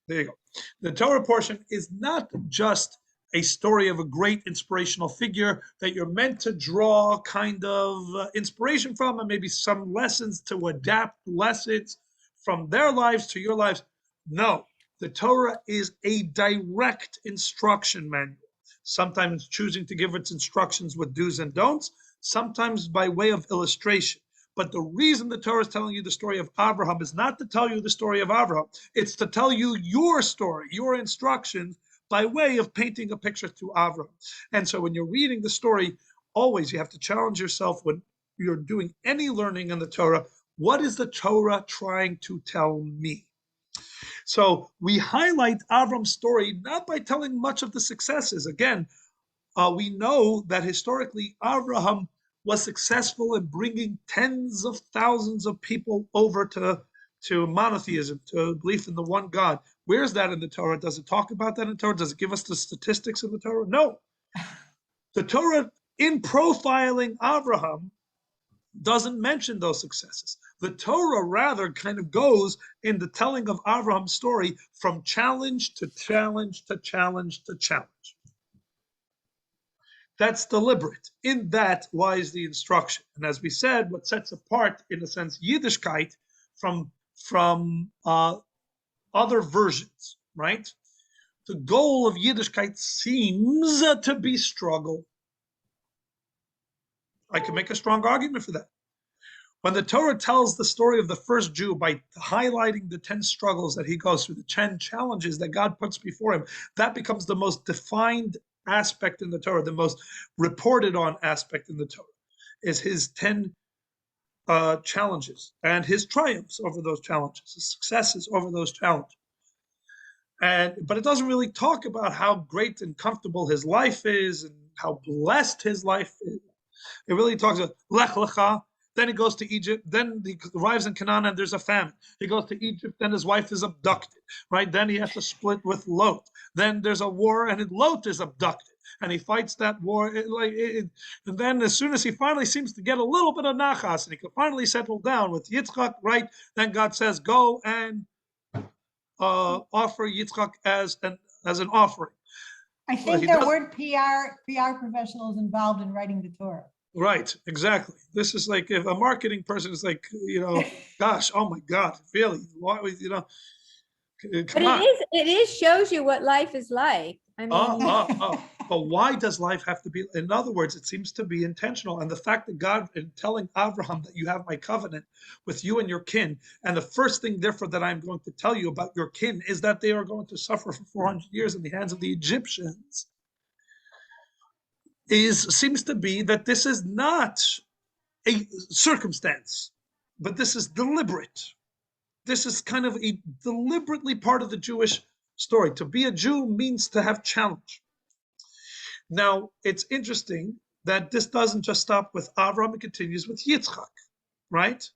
There you go. The Torah portion is not just a story of a great inspirational figure that you're meant to draw kind of inspiration from, and maybe some lessons to adapt lessons from their lives to your lives. No, the Torah is a direct instruction manual, sometimes choosing to give its instructions with do's and don'ts, sometimes by way of illustration. But the reason the Torah is telling you the story of Abraham is not to tell you the story of Abraham. It's to tell you your story, your instructions, by way of painting a picture to Abraham. And so when you're reading the story, always you have to challenge yourself when you're doing any learning in the Torah. What is the Torah trying to tell me? So we highlight Avram's story not by telling much of the successes. Again, we know that historically Abraham was successful in bringing tens of thousands of people over to monotheism, to belief in the one God. Where's that in the Torah? Does it talk about that in the Torah? Does it give us the statistics in the Torah? No. The Torah, in profiling Abraham, doesn't mention those successes. The Torah rather kind of goes in the telling of Abraham's story from challenge to challenge to challenge to challenge. That's deliberate. In that lies the instruction. And as we said, what sets apart, in a sense, Yiddishkeit from other versions, right? The goal of Yiddishkeit seems to be struggle. I can make a strong argument for that. When the Torah tells the story of the first Jew by highlighting the 10 struggles that he goes through, the 10 challenges that God puts before him, that becomes the most defined aspect in the Torah, the most reported on aspect in the Torah, is his 10 challenges and his triumphs over those challenges, his successes over those challenges. But it doesn't really talk about how great and comfortable his life is and how blessed his life is. It really talks about Lech Lecha. Then he goes to Egypt. Then he arrives in Canaan and there's a famine. He goes to Egypt. Then his wife is abducted. Right. Then he has to split with Lot. Then there's a war and Lot is abducted. And he fights that war. And then as soon as he finally seems to get a little bit of nachas and he can finally settle down with Yitzchak, right, then God says, go and offer Yitzchak as an offering. I think there weren't PR professionals involved in writing the Torah. Right, exactly. This is like if a marketing person is like, gosh, oh my God, really? Why, come on. It shows you what life is like. I mean, but why does life have to be? In other words, it seems to be intentional. And the fact that God, in telling Abraham that you have my covenant with you and your kin, and the first thing, therefore, that I'm going to tell you about your kin is that they are going to suffer for 400 years in the hands of the Egyptians. Seems to be that this is not a circumstance, but this is deliberate. This is kind of a deliberately part of the Jewish story. To be a Jew means to have challenge. Now, it's interesting that this doesn't just stop with Avram, it continues with Yitzchak, right?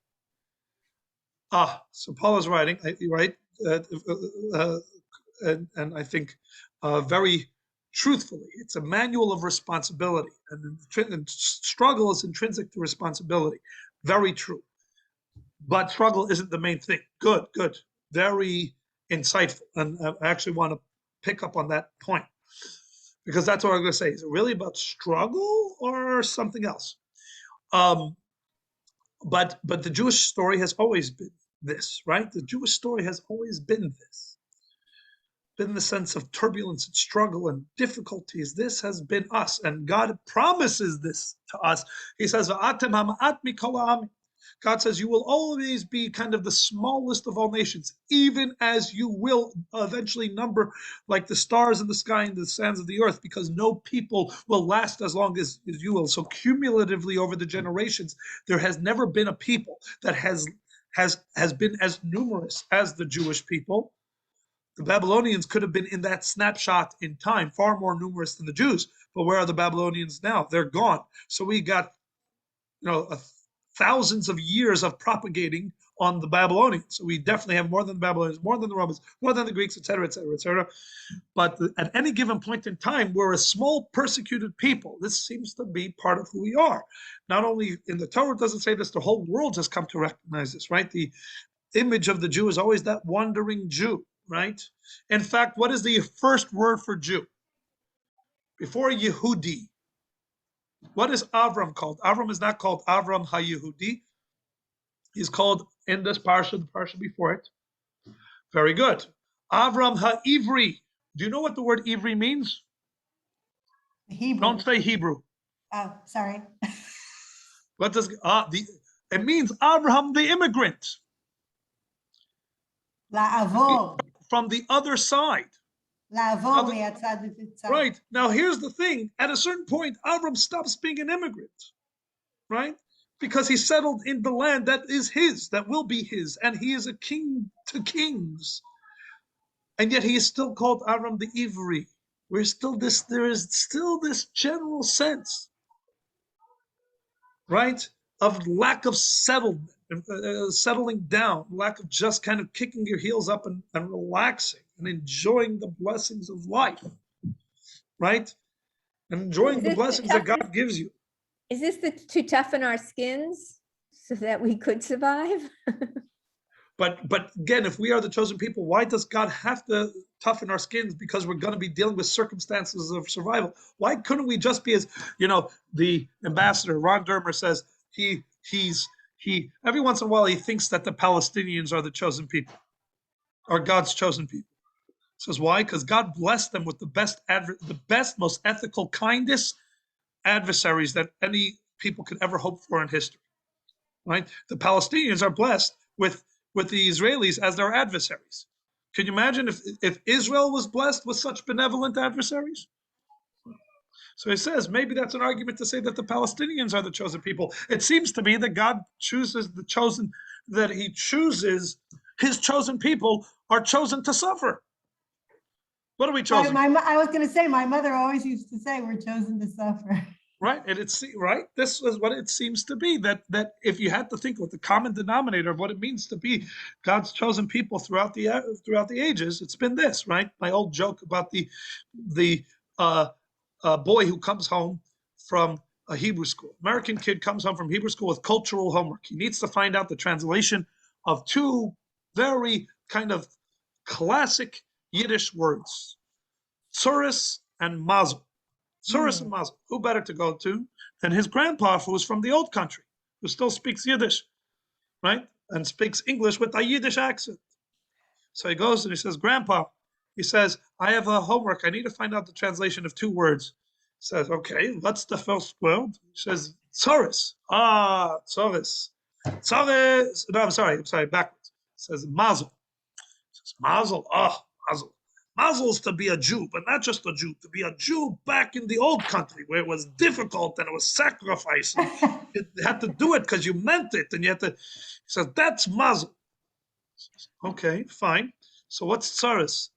So Paul is writing, right? And I think very truthfully, it's a manual of responsibility, and struggle is intrinsic to responsibility. Very true. But struggle isn't the main thing. Good. Very insightful. And I actually want to pick up on that point, because that's what I'm going to say. Is it really about struggle or something else? But the Jewish story has always been this, right? The Jewish story has always been this. Been the sense of turbulence and struggle and difficulties. This has been us, and God promises this to us. He says, God says, you will always be kind of the smallest of all nations, even as you will eventually number like the stars in the sky and the sands of the earth, because no people will last as long as you will. So cumulatively over the generations, there has never been a people that has been as numerous as the Jewish people. The Babylonians could have been in that snapshot in time far more numerous than the Jews, but where are the Babylonians now? They're gone. So we got, thousands of years of propagating on the Babylonians. So we definitely have more than the Babylonians, more than the Romans, more than the Greeks, etc., etc., etc. But at any given point in time, we're a small persecuted people. This seems to be part of who we are. Not only in the Torah doesn't say this, the whole world has come to recognize this, right? image of the Jew is always that wandering Jew, right? In fact, what is the first word for Jew? Before Yehudi, what is Avram called? Avram is not called Avram HaYehudi. He's called in this Parsha, the Parsha before it. Very good. Avram HaIvri. Do you know what the word Ivri means? Hebrew. Don't say Hebrew. Oh, sorry. What does it means? Abraham the immigrant. La'avo. From the other side. La'avo me'atzad letzad. Right. Now here's the thing. At a certain point, Abram stops being an immigrant. Right? Because he settled in the land that is his, that will be his, and he is a king to kings. And yet he is still called Abram the Ivri. There is still this general sense, right, of lack of settlement, settling down, lack of just kind of kicking your heels up and relaxing and enjoying the blessings of life, right? And enjoying the blessings that God gives you. Is this to toughen our skins so that we could survive? But again, if we are the chosen people, why does God have to toughen our skins? Because we're going to be dealing with circumstances of survival. Why couldn't we just be, as the ambassador Ron Dermer says, he every once in a while he thinks that the Palestinians are the chosen people, are God's chosen people. Says why? Because God blessed them with the best, most ethical, kindest adversaries that any people could ever hope for in history. Right? The Palestinians are blessed with the Israelis as their adversaries. Can you imagine if Israel was blessed with such benevolent adversaries? So he says maybe that's an argument to say that the Palestinians are the chosen people. It seems to be that God chooses he chooses his chosen people are chosen to suffer. What are we chosen? I was going to say, my mother always used to say, we're chosen to suffer. Right, and it's right. This is what it seems to be. That if you had to think what the common denominator of what it means to be God's chosen people throughout the ages, it's been this, right? My old joke about the boy who comes home from a Hebrew school. American kid comes home from Hebrew school with cultural homework. He needs to find out the translation of two very kind of classic Yiddish words, tzuris and mazel. Tzuris and mazel. Who better to go to than his grandpa, who was from the old country, who still speaks Yiddish, right? And speaks English with a Yiddish accent. So he goes and he says, Grandpa, he says, I have a homework. I need to find out the translation of two words. He says, okay, what's the first word? He says, tzuris. Ah, tzuris. Tzuris. No, I'm sorry, backwards. He says, mazel. He says, mazel. Ah, mazel. Mazel is to be a Jew, but not just a Jew, to be a Jew back in the old country where it was difficult and it was sacrifice. And you had to do it because you meant it. And you had to, he says, that's mazel. Okay, fine. So what's tzaris?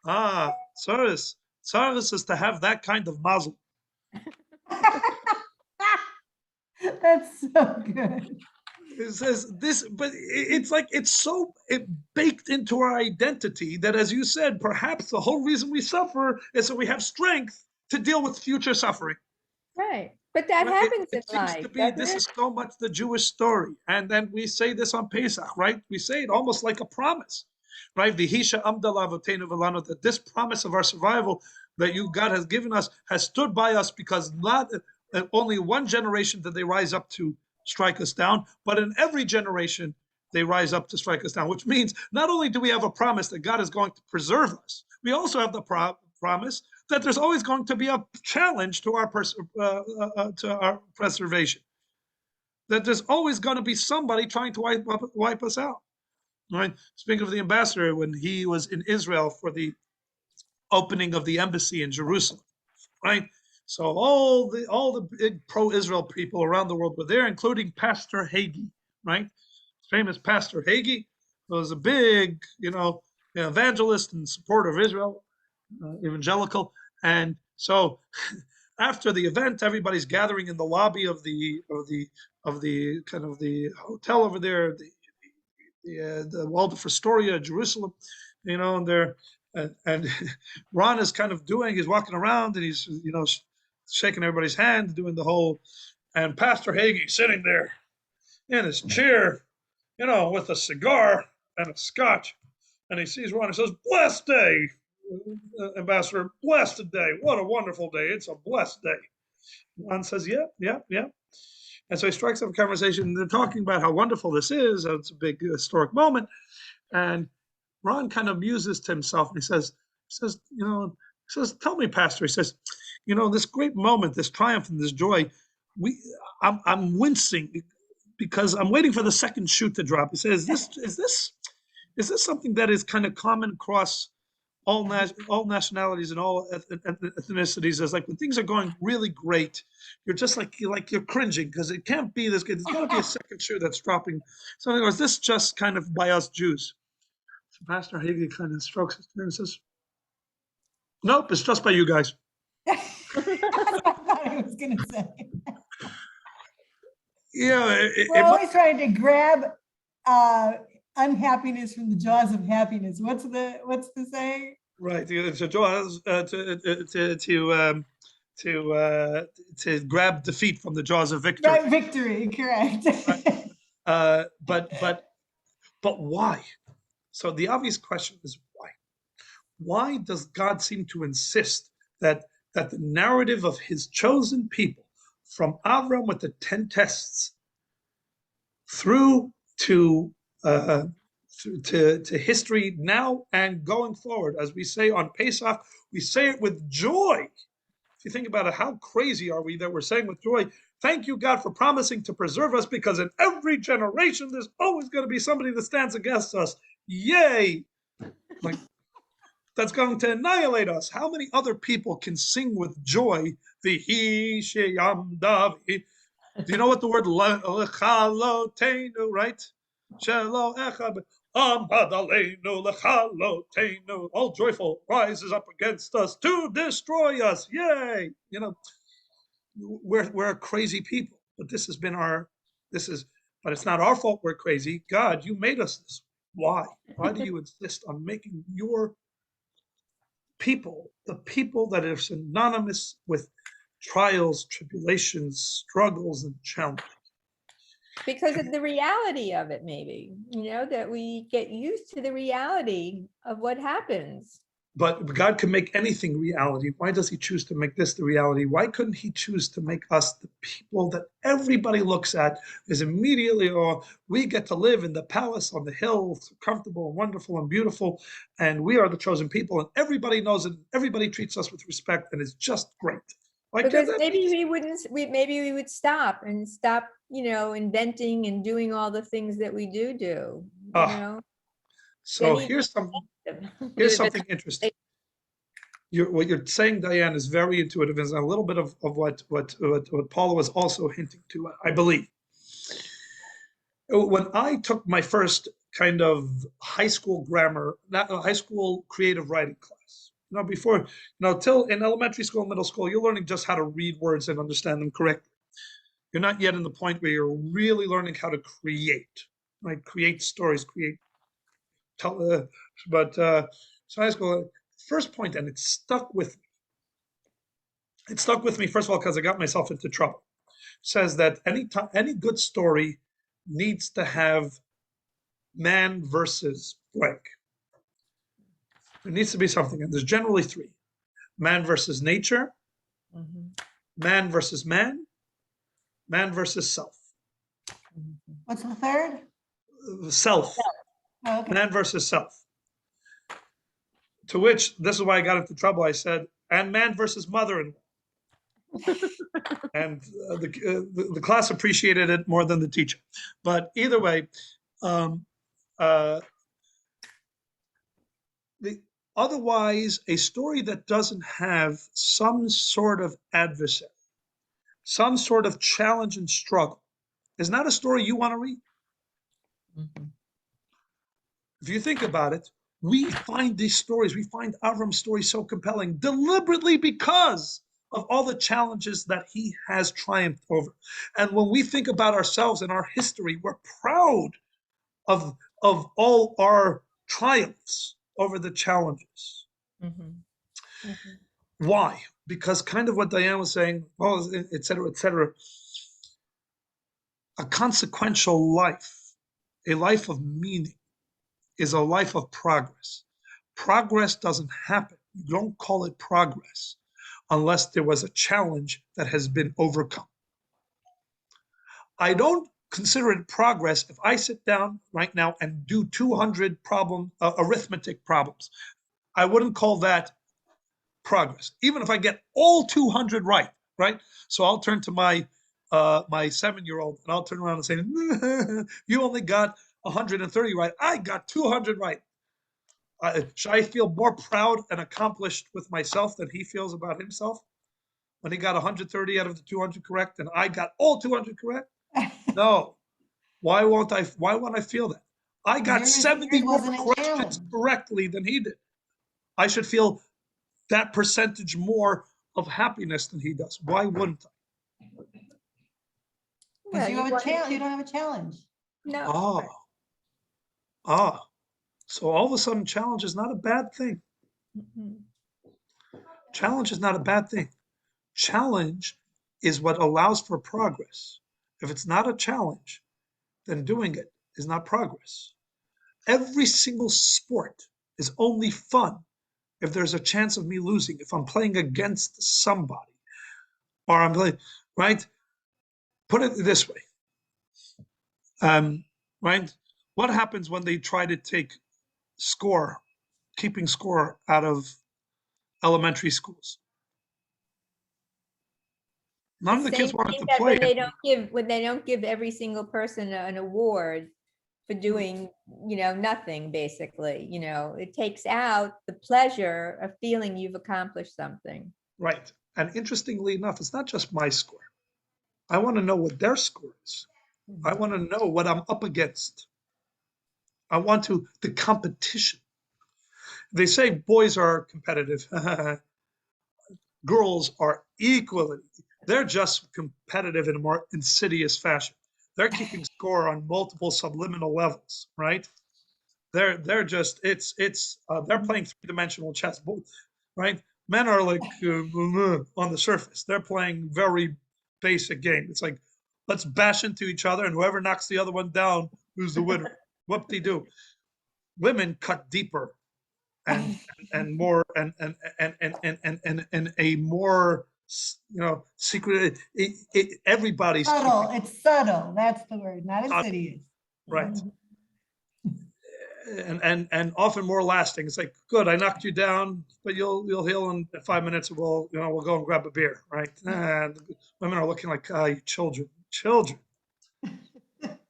Ah, tzaris. Tzaris is to have that kind of mazel. That's so good. It says this, but it's like it's so baked into our identity that, as you said, perhaps the whole reason we suffer is so we have strength to deal with future suffering. Right. But that happens in seems life. To be, this is so much the Jewish story. And then we say this on Pesach, right? We say it almost like a promise, right? That this promise of our survival that God has given us has stood by us, because not only one generation did they rise up to strike us down, but in every generation they rise up to strike us down, which means not only do we have a promise that God is going to preserve us, we also have the promise that there's always going to be a challenge to our preservation, that there's always going to be somebody trying to wipe us out. Right? Speaking of the ambassador, when he was in Israel for the opening of the embassy in Jerusalem, right? So all the big pro-Israel people around the world were there, including Pastor Hagee, right? Famous Pastor Hagee was a big, evangelist and supporter of Israel, evangelical. And so after the event, everybody's gathering in the lobby of the kind of the hotel over there, the Waldorf Astoria, Jerusalem, and they're and Ron is kind of he's walking around and he's shaking everybody's hand, doing the whole, and Pastor Hagee sitting there in his chair, with a cigar, and a scotch. And he sees Ron and says, "Blessed day, Ambassador, blessed day. What a wonderful day. It's a blessed day." Ron says, "Yeah, yeah, yeah." And so he strikes up a conversation. They're talking about how wonderful this is. It's a big historic moment. And Ron kind of muses to himself and he says, "Tell me, Pastor," he says, "this great moment, this triumph and this joy, I'm wincing because I'm waiting for the second shoe to drop." He says, is this something that is kind of common across all nationalities and all ethnicities? Is like when things are going really great, you're just like you're cringing because it can't be this good. There's got to be a second shoe that's dropping. So in other words, this just kind of by us Jews. So Pastor Hagee kind of strokes his ear and says, "Nope, it's just by you guys." That's what I thought he was going to say. Yeah, We're always trying to grab unhappiness from the jaws of happiness. What's the saying? right. It's a jaws to grab defeat from the jaws of victory. Right, victory, correct. Right. But why? So the obvious question is why? Why does God seem to insist that the narrative of his chosen people, from Avram with the 10 tests through to history now and going forward, as we say on Pesach, we say it with joy. If you think about it, how crazy are we that we're saying with joy, "Thank you, God, for promising to preserve us, because in every generation there's always going to be somebody that stands against us. Yay!" Like, that's going to annihilate us. How many other people can sing with joy, "V'hi sheyam davi"? Do you know what the word lechalotenu, right? Shelo echad amad aleinu lechalotenu. All joyful rises up against us to destroy us. Yay! We're crazy people, but but it's not our fault we're crazy. God, you made us this. Why? Why do you insist on making your people, the people that are synonymous with trials, tribulations, struggles, and challenges? Because of the reality of it, maybe, that we get used to the reality of what happens. But God can make anything reality. Why does he choose to make this the reality? Why couldn't he choose to make us the people that everybody looks at as immediately, "Oh, we get to live in the palace on the hill, comfortable and wonderful and beautiful, and we are the chosen people, and everybody knows it, and everybody treats us with respect, and it's just great." Because maybe we would stop, inventing and doing all the things that we do. So here's something interesting. What you're saying, Diane, is very intuitive. Is a little bit of what Paula was also hinting to, I believe. When I took my first kind of high school creative writing class, before, till in elementary school, middle school, you're learning just how to read words and understand them correctly. You're not yet in the point where you're really learning how to create, create stories, so high school, first point, and it stuck with me. It stuck with me, first of all, because I got myself into trouble. Says that any good story needs to have man versus blank. There needs to be something, and there's generally three: man versus nature, man versus man, man versus self. What's the third? Self. Oh, okay. Man versus self. To which, this is why I got into trouble, I said, "And man versus mother-in-law." And the class appreciated it more than the teacher. But either way, otherwise, a story that doesn't have some sort of adversary, some sort of challenge and struggle, is not a story you want to read. If you think about it, we find these stories, we find Avram's story so compelling deliberately because of all the challenges that he has triumphed over. And when we think about ourselves and our history, we're proud of all our triumphs over the challenges. Why? Because kind of what Diane was saying, et cetera, a consequential life, a life of meaning, is a life of progress. Progress doesn't happen. You don't call it progress unless there was a challenge that has been overcome. I don't consider it progress if I sit down right now and do 200 arithmetic problems. I wouldn't call that progress, even if I get all 200 right, right? So I'll turn to my 7-year-old and I'll turn around and say, you only got 130 right. I got 200 right. Should I feel more proud and accomplished with myself than he feels about himself when he got 130 out of the 200 correct and I got all 200 correct? No. Why won't I feel that? I got 70 more questions correctly than he did. I should feel that percentage more of happiness than he does. Why wouldn't I? Because you have a challenge. You don't have a challenge. No. So all of a sudden, challenge is not a bad thing. Challenge is not a bad thing. Challenge is what allows for progress. If it's not a challenge, then doing it is not progress. Every single sport is only fun if there's a chance of me losing, if I'm playing against somebody, or I'm playing, right? Put it this way, right? What happens when they try to take keeping score out of elementary schools? None of the kids wanted to play. When they don't give every single person an award for doing, nothing, basically, it takes out the pleasure of feeling you've accomplished something. Right. And interestingly enough, it's not just my score. I want to know what their score is. I want to know what I'm up against. I want the competition. They say boys are competitive. Girls are equally. They're just competitive in a more insidious fashion. They're keeping score on multiple subliminal levels, right? They're playing three-dimensional chess, right? Men are like on the surface. They're playing very basic game. It's like, let's bash into each other, and whoever knocks the other one down, who's the winner? Whoop-de-doo. Women cut deeper and more and a more secret. Everybody's subtle. It's subtle. That's the word, not insidious. Right. And often more lasting. It's like, good, I knocked you down, but you'll heal in 5 minutes. And we'll go and grab a beer, right? And women are looking like you children.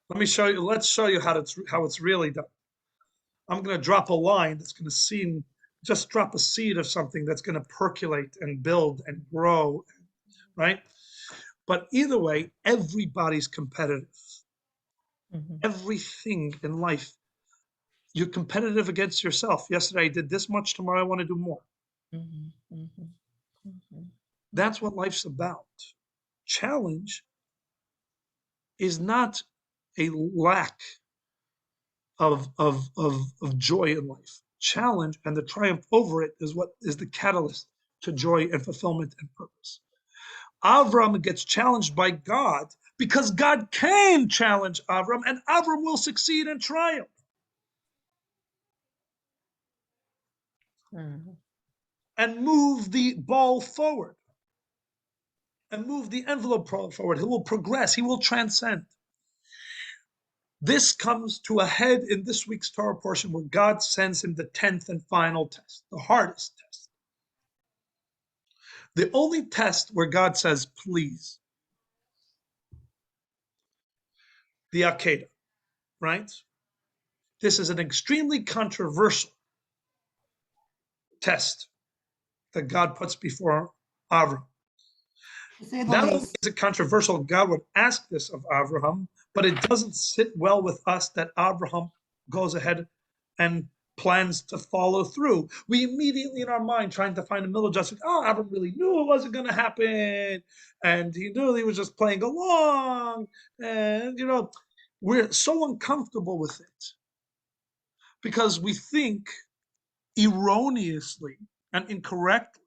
Let's show you how it's really done. I'm going to drop a line that's going to just drop a seed of something that's going to percolate and build and grow, right? But either way, everybody's competitive. Everything in life, you're competitive against yourself. Yesterday I did this much, tomorrow I want to do more. That's what life's about. Challenge is not a lack of joy in life. Challenge and the triumph over it is what is the catalyst to joy and fulfillment and purpose. Avram gets challenged by God because God can challenge Avram, and Avram will succeed and triumph. And move the ball forward and move the envelope forward. He will progress. He will transcend. This comes to a head in this week's Torah portion where God sends him the 10th and final test, the hardest test. The only test where God says, please. The Akedah, right? This is an extremely controversial test that God puts before Avram. Not only is it controversial, God would ask this of Abraham, but it doesn't sit well with us that Abraham goes ahead and plans to follow through. We immediately in our mind trying to find a middle adjustment. Oh, Abraham really knew it wasn't going to happen, and he knew he was just playing along, and we're so uncomfortable with it because we think erroneously and incorrectly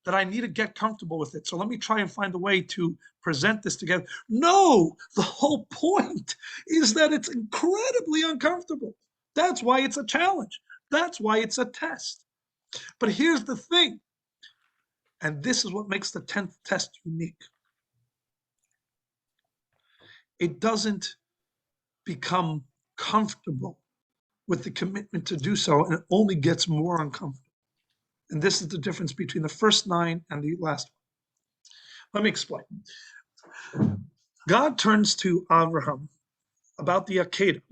that I need to get comfortable with it. So let me try and find a way to present this together. No, the whole point is that it's incredibly uncomfortable. That's why it's a challenge. That's why it's a test. But here's the thing, and this is what makes the 10th test unique. It doesn't become comfortable with the commitment to do so, and it only gets more uncomfortable. And this is the difference between the first 9 and the last one. Let me explain. God turns to Abraham about the Akedah,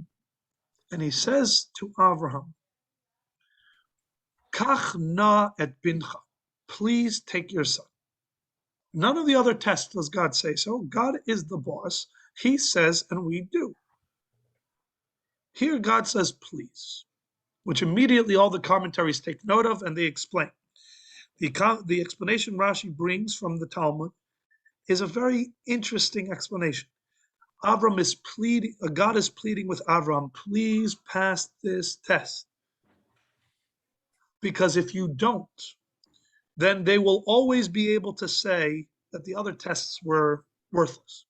and he says to Abraham, Kach na et bincha, please take your son. None of the other tests does God say so. God is the boss. He says, and we do. Here God says, please, which immediately all the commentaries take note of and they explain. The explanation Rashi brings from the Talmud is a very interesting explanation. God is pleading with Avram, please pass this test. Because if you don't, then they will always be able to say that the other tests were worthless,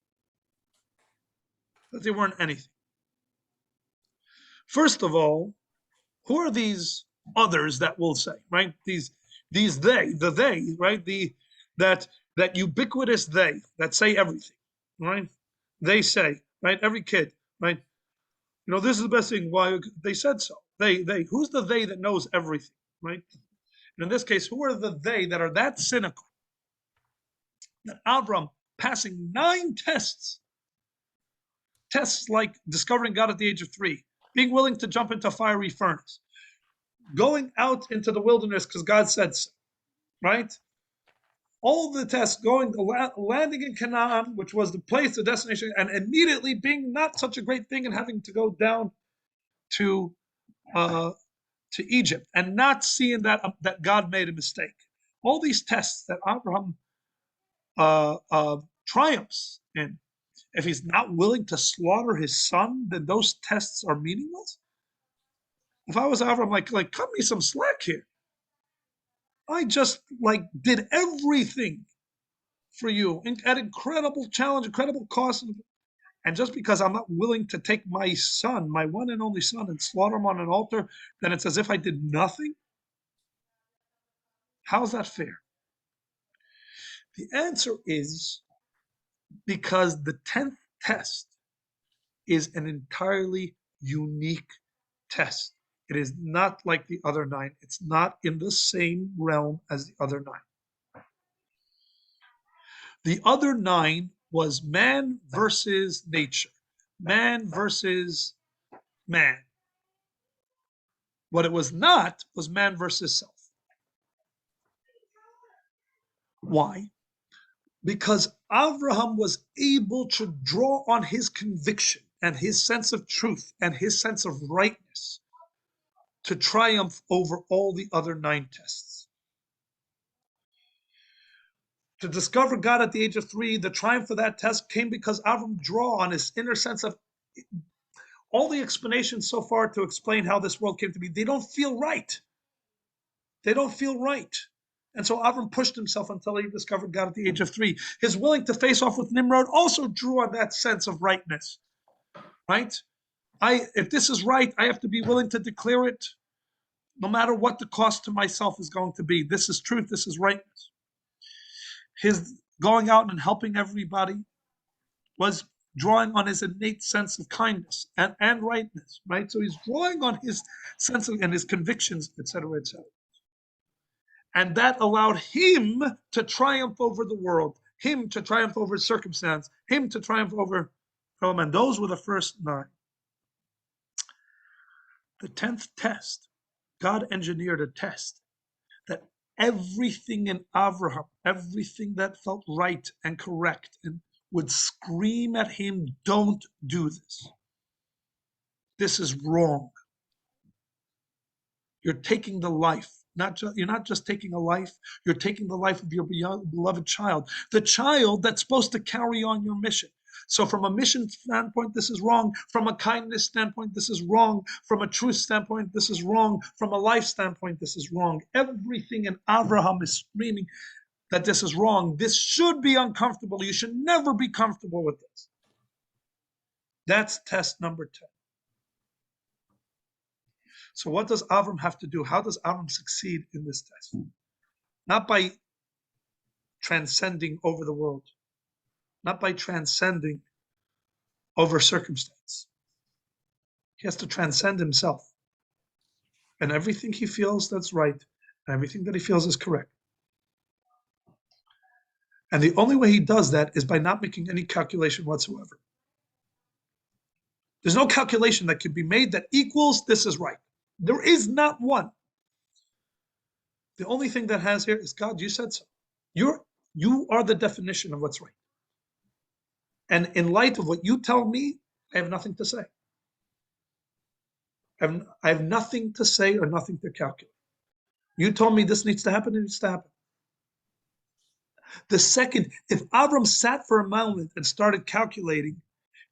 that they weren't anything. First of all, who are these others that will say, right? These they, right? That ubiquitous they that say everything, right? They say, right? Every kid, right? This is the best thing. Why they said so. They. Who's the they that knows everything, right? And in this case, who are the they that are that cynical that Avram passing 9 tests like discovering God at the age of 3, being willing to jump into a fiery furnace, going out into the wilderness because God said so, right? All the tests, landing in Canaan, which was the place, the destination, and immediately being not such a great thing and having to go down to Egypt and not seeing that God made a mistake. All these tests that Abraham triumphs in, if he's not willing to slaughter his son, then those tests are meaningless. If I was Abraham, like cut me some slack here. I just did everything for you at incredible challenge, incredible cost. And just because I'm not willing to take my son, my one and only son, and slaughter him on an altar, then it's as if I did nothing? How's that fair? The answer is because the 10th test is an entirely unique test. It is not like the other 9. It's not in the same realm as the other 9. The other 9 was man versus nature, man versus man. What it was not was man versus self. Why? Because Abraham was able to draw on his conviction and his sense of truth and his sense of rightness to triumph over all the other 9 tests. To discover God at the age of 3, the triumph of that test came because Avram drew on his inner sense of all the explanations so far to explain how this world came to be. They don't feel right. They don't feel right. And so Avram pushed himself until he discovered God at the age of 3. His willing to face off with Nimrod also drew on that sense of rightness, right? If this is right, I have to be willing to declare it no matter what the cost to myself is going to be. This is truth. This is rightness. His going out and helping everybody was drawing on his innate sense of kindness and rightness, right? So he's drawing on his sense of, and his convictions, etc., etc. And that allowed him to triumph over the world, him to triumph over circumstance, him to triumph over problem. And those were the first 9. The 10th test, God engineered a test that everything in Abraham, everything that felt right and correct and would scream at him, don't do this. This is wrong. You're taking the life. You're not just taking a life, you're taking the life of your beloved child, the child that's supposed to carry on your mission. So from a mission standpoint, this is wrong. From a kindness standpoint, this is wrong. From a truth standpoint, this is wrong. From a life standpoint, this is wrong. Everything in Abraham is screaming that this is wrong. This should be uncomfortable. You should never be comfortable with this. That's test number 10. So what does Avram have to do? How does Avram succeed in this test? Not by transcending over the world, not by transcending over circumstance. He has to transcend himself and everything he feels that's right, and everything that he feels is correct. And the only way he does that is by not making any calculation whatsoever. There's no calculation that can be made that equals this is right. There is not one. The only thing that has here is God, you said so. You are the definition of what's right. And in light of what you tell me, I have nothing to say. I have nothing to say or nothing to calculate. You told me this needs to happen, it needs to happen. The second, if Avram sat for a moment and started calculating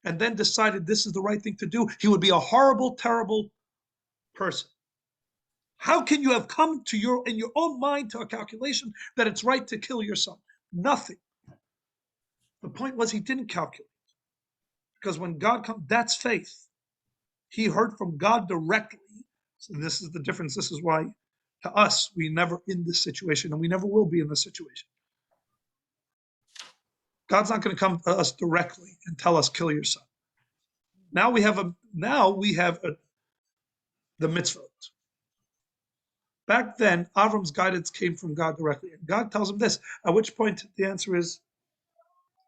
and then decided this is the right thing to do, he would be a horrible, terrible person. How can you have come to in your own mind to a calculation that it's right to kill your son? Nothing. The point was he didn't calculate. Because when God comes, that's faith. He heard from God directly. So this is the difference. This is why, to us, we never in this situation, and we never will be in this situation. God's not going to come to us directly and tell us, kill your son. Now we have the mitzvot. Back then, Avram's guidance came from God directly. And God tells him this, at which point the answer is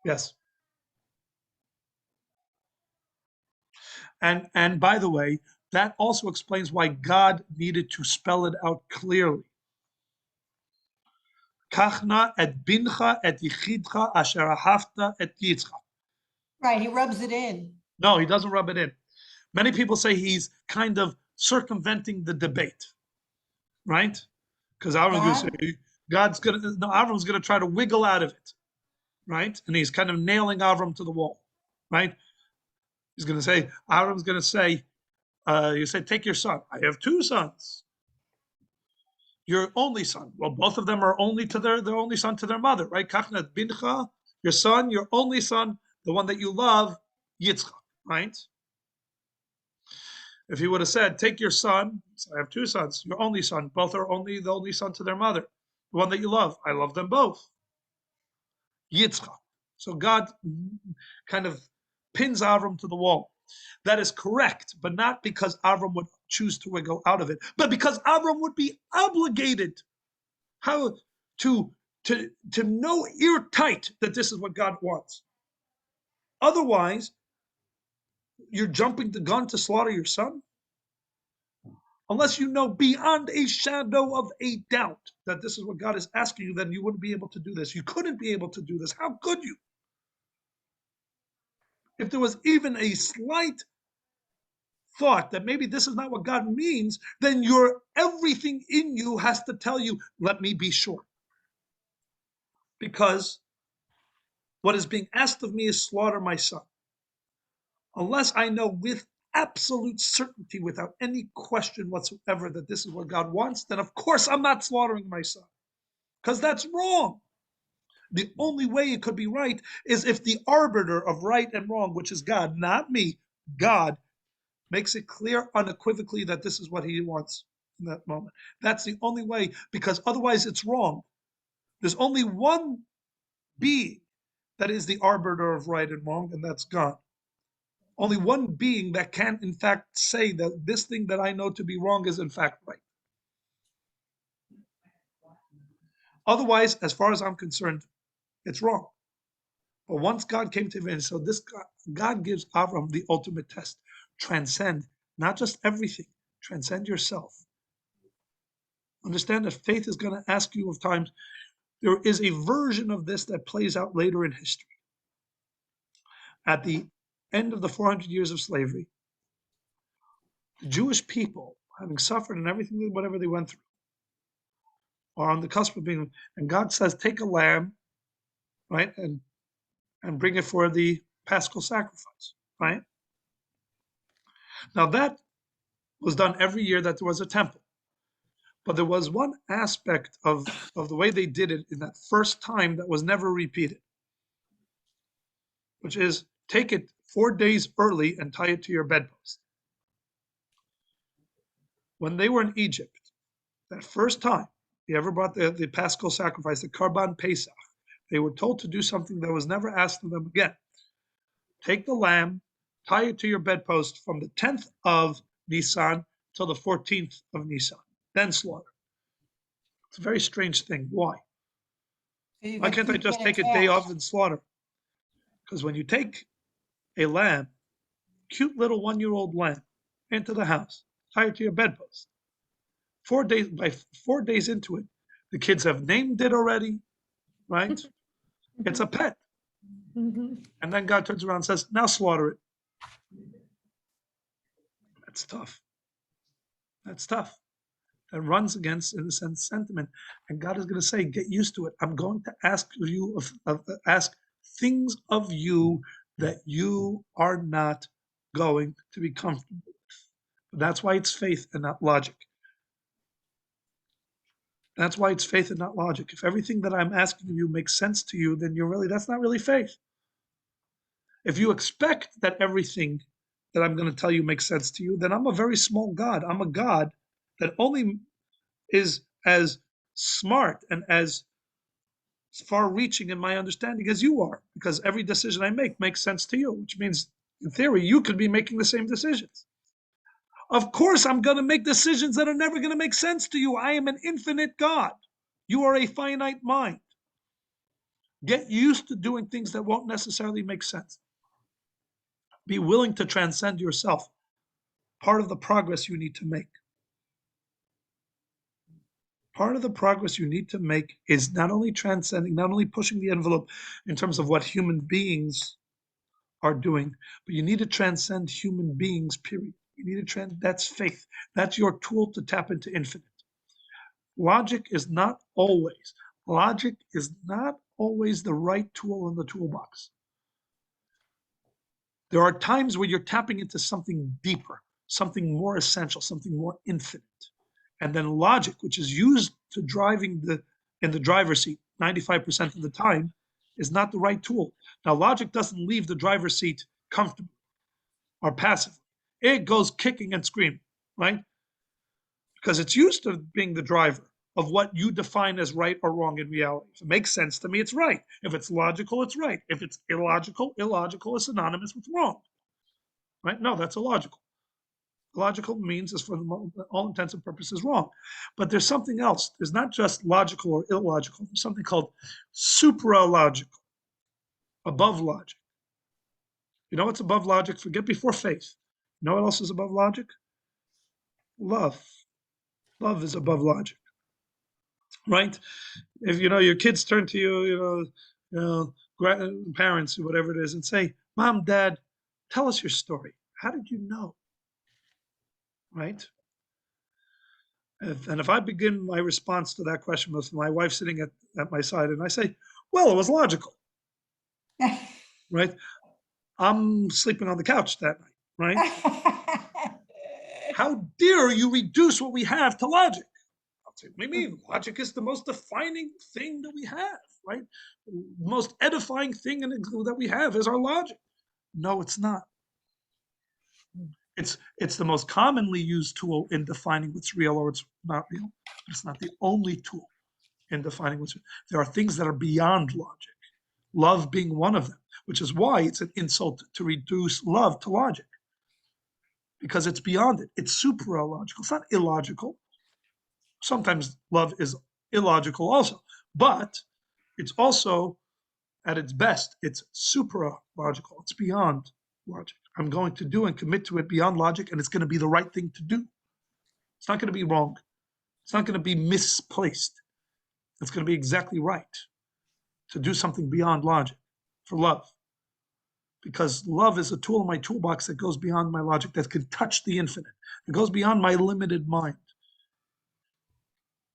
yes. And by the way, that also explains why God needed to spell it out clearly. Kachna et bincha et yichidcha asher ahavta et yitzcha. Right, he rubs it in. No, he doesn't rub it in. Many people say he's kind of circumventing the debate, right? Because Avram's gonna try to wiggle out of it, right? And he's kind of nailing Avram to the wall, right? He's gonna say, Avram's gonna say, you say, take your son. I have two sons. Your only son. Well, both of them are only to their only son to their mother, right? Kachnat bincha, your son, your only son, the one that you love, Yitzchak, right? If he would have said, take your son, I have two sons, your only son, both are the only son to their mother, the one that you love, I love them both. Yitzchak. So God kind of pins Avram to the wall. That is correct, but not because Avram would choose to wiggle out of it, but because Avram would be obligated to know ear-tight that this is what God wants. Otherwise, you're jumping the gun to slaughter your son? Unless you know beyond a shadow of a doubt that this is what God is asking you, then you wouldn't be able to do this. You couldn't be able to do this. How could you? If there was even a slight thought that maybe this is not what God means, then everything in you has to tell you, let me be sure. Because what is being asked of me is slaughter my son. Unless I know with absolute certainty, without any question whatsoever, that this is what God wants, then of course I'm not slaughtering my son. Because that's wrong. The only way it could be right is if the arbiter of right and wrong, which is God, not me, God, makes it clear unequivocally that this is what he wants in that moment. That's the only way, because otherwise it's wrong. There's only one being that is the arbiter of right and wrong, and that's God. Only one being that can, in fact, say that this thing that I know to be wrong is, in fact, right. Otherwise, as far as I'm concerned, it's wrong. But once God came to him, so God gives Avram the ultimate test. Transcend, not just everything, transcend yourself. Understand that faith is going to ask you of times. There is a version of this that plays out later in history. At the end of the 400 years of slavery, the Jewish people, having suffered and everything, whatever they went through, are on the cusp of being, and God says, take a lamb, right, and bring it for the Paschal sacrifice, right? Now that was done every year that there was a temple. But there was one aspect of the way they did it in that first time that was never repeated, which is take it 4 days early and tie it to your bedpost. when they were in Egypt, that first time they ever brought the Paschal sacrifice, the Karban Pesach, they were told to do something that was never asked of them again. Take the lamb, tie it to your bedpost from the 10th of Nisan till the 14th of Nisan, then slaughter. It's a very strange thing. Why? Why can't I just take a day off and slaughter? Because when you take a lamb, cute little 1-year-old lamb, into the house, tie it to your bedpost. 4 days, by 4 days into it, the kids have named it already, right? It's a pet. And then God turns around and says, now slaughter it. That's tough. That's tough. That runs against, in a sense, sentiment. And God is going to say, get used to it. I'm going to ask you, ask things of you that you are not going to be comfortable with. That's why it's faith and not logic. That's why it's faith and not logic. If everything that I'm asking of you makes sense to you, then that's not really faith. If you expect that everything that I'm going to tell you makes sense to you, then I'm a very small God. I'm a God that only is as smart and as far-reaching in my understanding as you are, because every decision I make makes sense to you, which means, in theory, you could be making the same decisions. Of course, I'm going to make decisions that are never going to make sense to you. I am an infinite God. You are a finite mind. Get used to doing things that won't necessarily make sense. Be willing to transcend yourself. Part of the progress you need to make. Part of the progress you need to make is not only transcending, not only pushing the envelope in terms of what human beings are doing, but you need to transcend human beings, period. You need to that's faith. That's your tool to tap into infinite. Logic is not always the right tool in the toolbox. There are times where you're tapping into something deeper, something more essential, something more infinite. And then logic, which is used to driving in the driver's seat 95% of the time, is not the right tool. Now, logic doesn't leave the driver's seat comfortably or passively. It goes kicking and screaming, right? Because it's used to being the driver of what you define as right or wrong in reality. If it makes sense to me, it's right. If it's logical, it's right. If it's illogical is synonymous with wrong, right? No, that's illogical. Logical means is for all intents and purposes wrong. But there's something else. There's not just logical or illogical. There's something called supralogical, above logic. You know what's above logic? Forget before faith. You know what else is above logic? Love. Love is above logic, right? If your kids turn to you, parents, whatever it is, and say, "Mom, Dad, tell us your story. How did you know?" Right? And if I begin my response to that question with my wife sitting at my side, and I say, "Well, it was logical," right? I'm sleeping on the couch that night, right? How dare you reduce what we have to logic? I'll say, what do you mean? Logic is the most defining thing that we have, right? The most edifying thing that we have is our logic. No, it's not. It's the most commonly used tool in defining what's real or what's not real. But it's not the only tool in defining what's real. There are things that are beyond logic, love being one of them, which is why it's an insult to reduce love to logic, because it's beyond it. It's supralogical. It's not illogical. Sometimes love is illogical also, but it's also, at its best, it's supralogical. It's beyond logic. I'm going to do and commit to it beyond logic, and it's going to be the right thing to do. It's not going to be wrong. It's not going to be misplaced. It's going to be exactly right to do something beyond logic for love. Because love is a tool in my toolbox that goes beyond my logic, that can touch the infinite. It goes beyond my limited mind.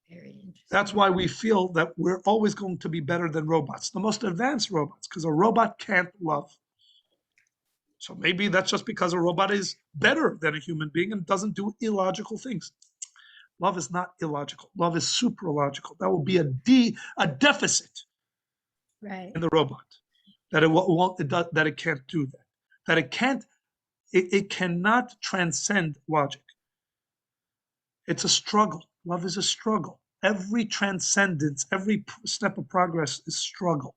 Very interesting. That's why we feel that we're always going to be better than robots, the most advanced robots, because a robot can't love. So maybe that's just because a robot is better than a human being and doesn't do illogical things. Love is not illogical. Love is supralogical. That will be a deficit Right. in the robot, that it can't do that, that it cannot transcend logic. It's a struggle. Love is a struggle. Every transcendence, every step of progress is struggle,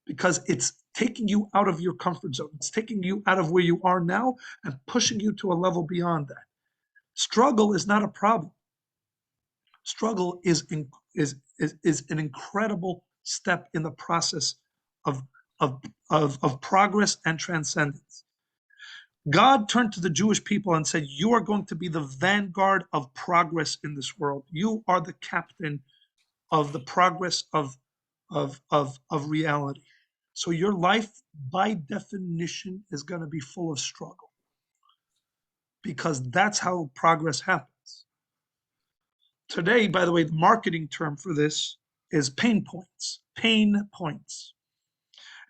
because it's taking you out of your comfort zone. It's taking you out of where you are now and pushing you to a level beyond that. Struggle is not a problem. Struggle is an incredible step in the process of, of progress and transcendence. God turned to the Jewish people and said, you are going to be the vanguard of progress in this world. You are the captain of the progress of reality. So your life, by definition, is going to be full of struggle, because that's how progress happens. Today, by the way, the marketing term for this is pain points. Pain points.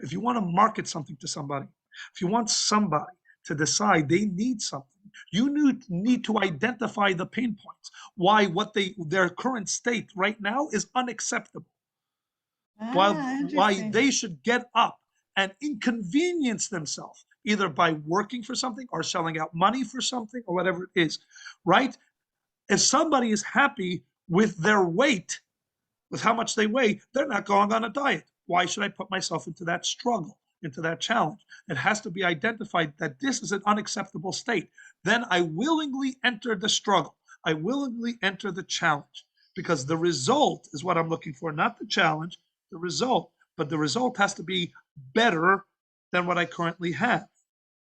If you want to market something to somebody, if you want somebody to decide they need something, you need to identify the pain points. Why their current state right now is unacceptable. Why they should get up and inconvenience themselves, either by working for something or selling out money for something or whatever it is, right? If somebody is happy with their weight, with how much they weigh, they're not going on a diet. Why should I put myself into that struggle, into that challenge? It has to be identified that this is an unacceptable state. Then I willingly enter the struggle. I willingly enter the challenge, because the result is what I'm looking for, not the challenge, the result. But the result has to be better than what I currently have.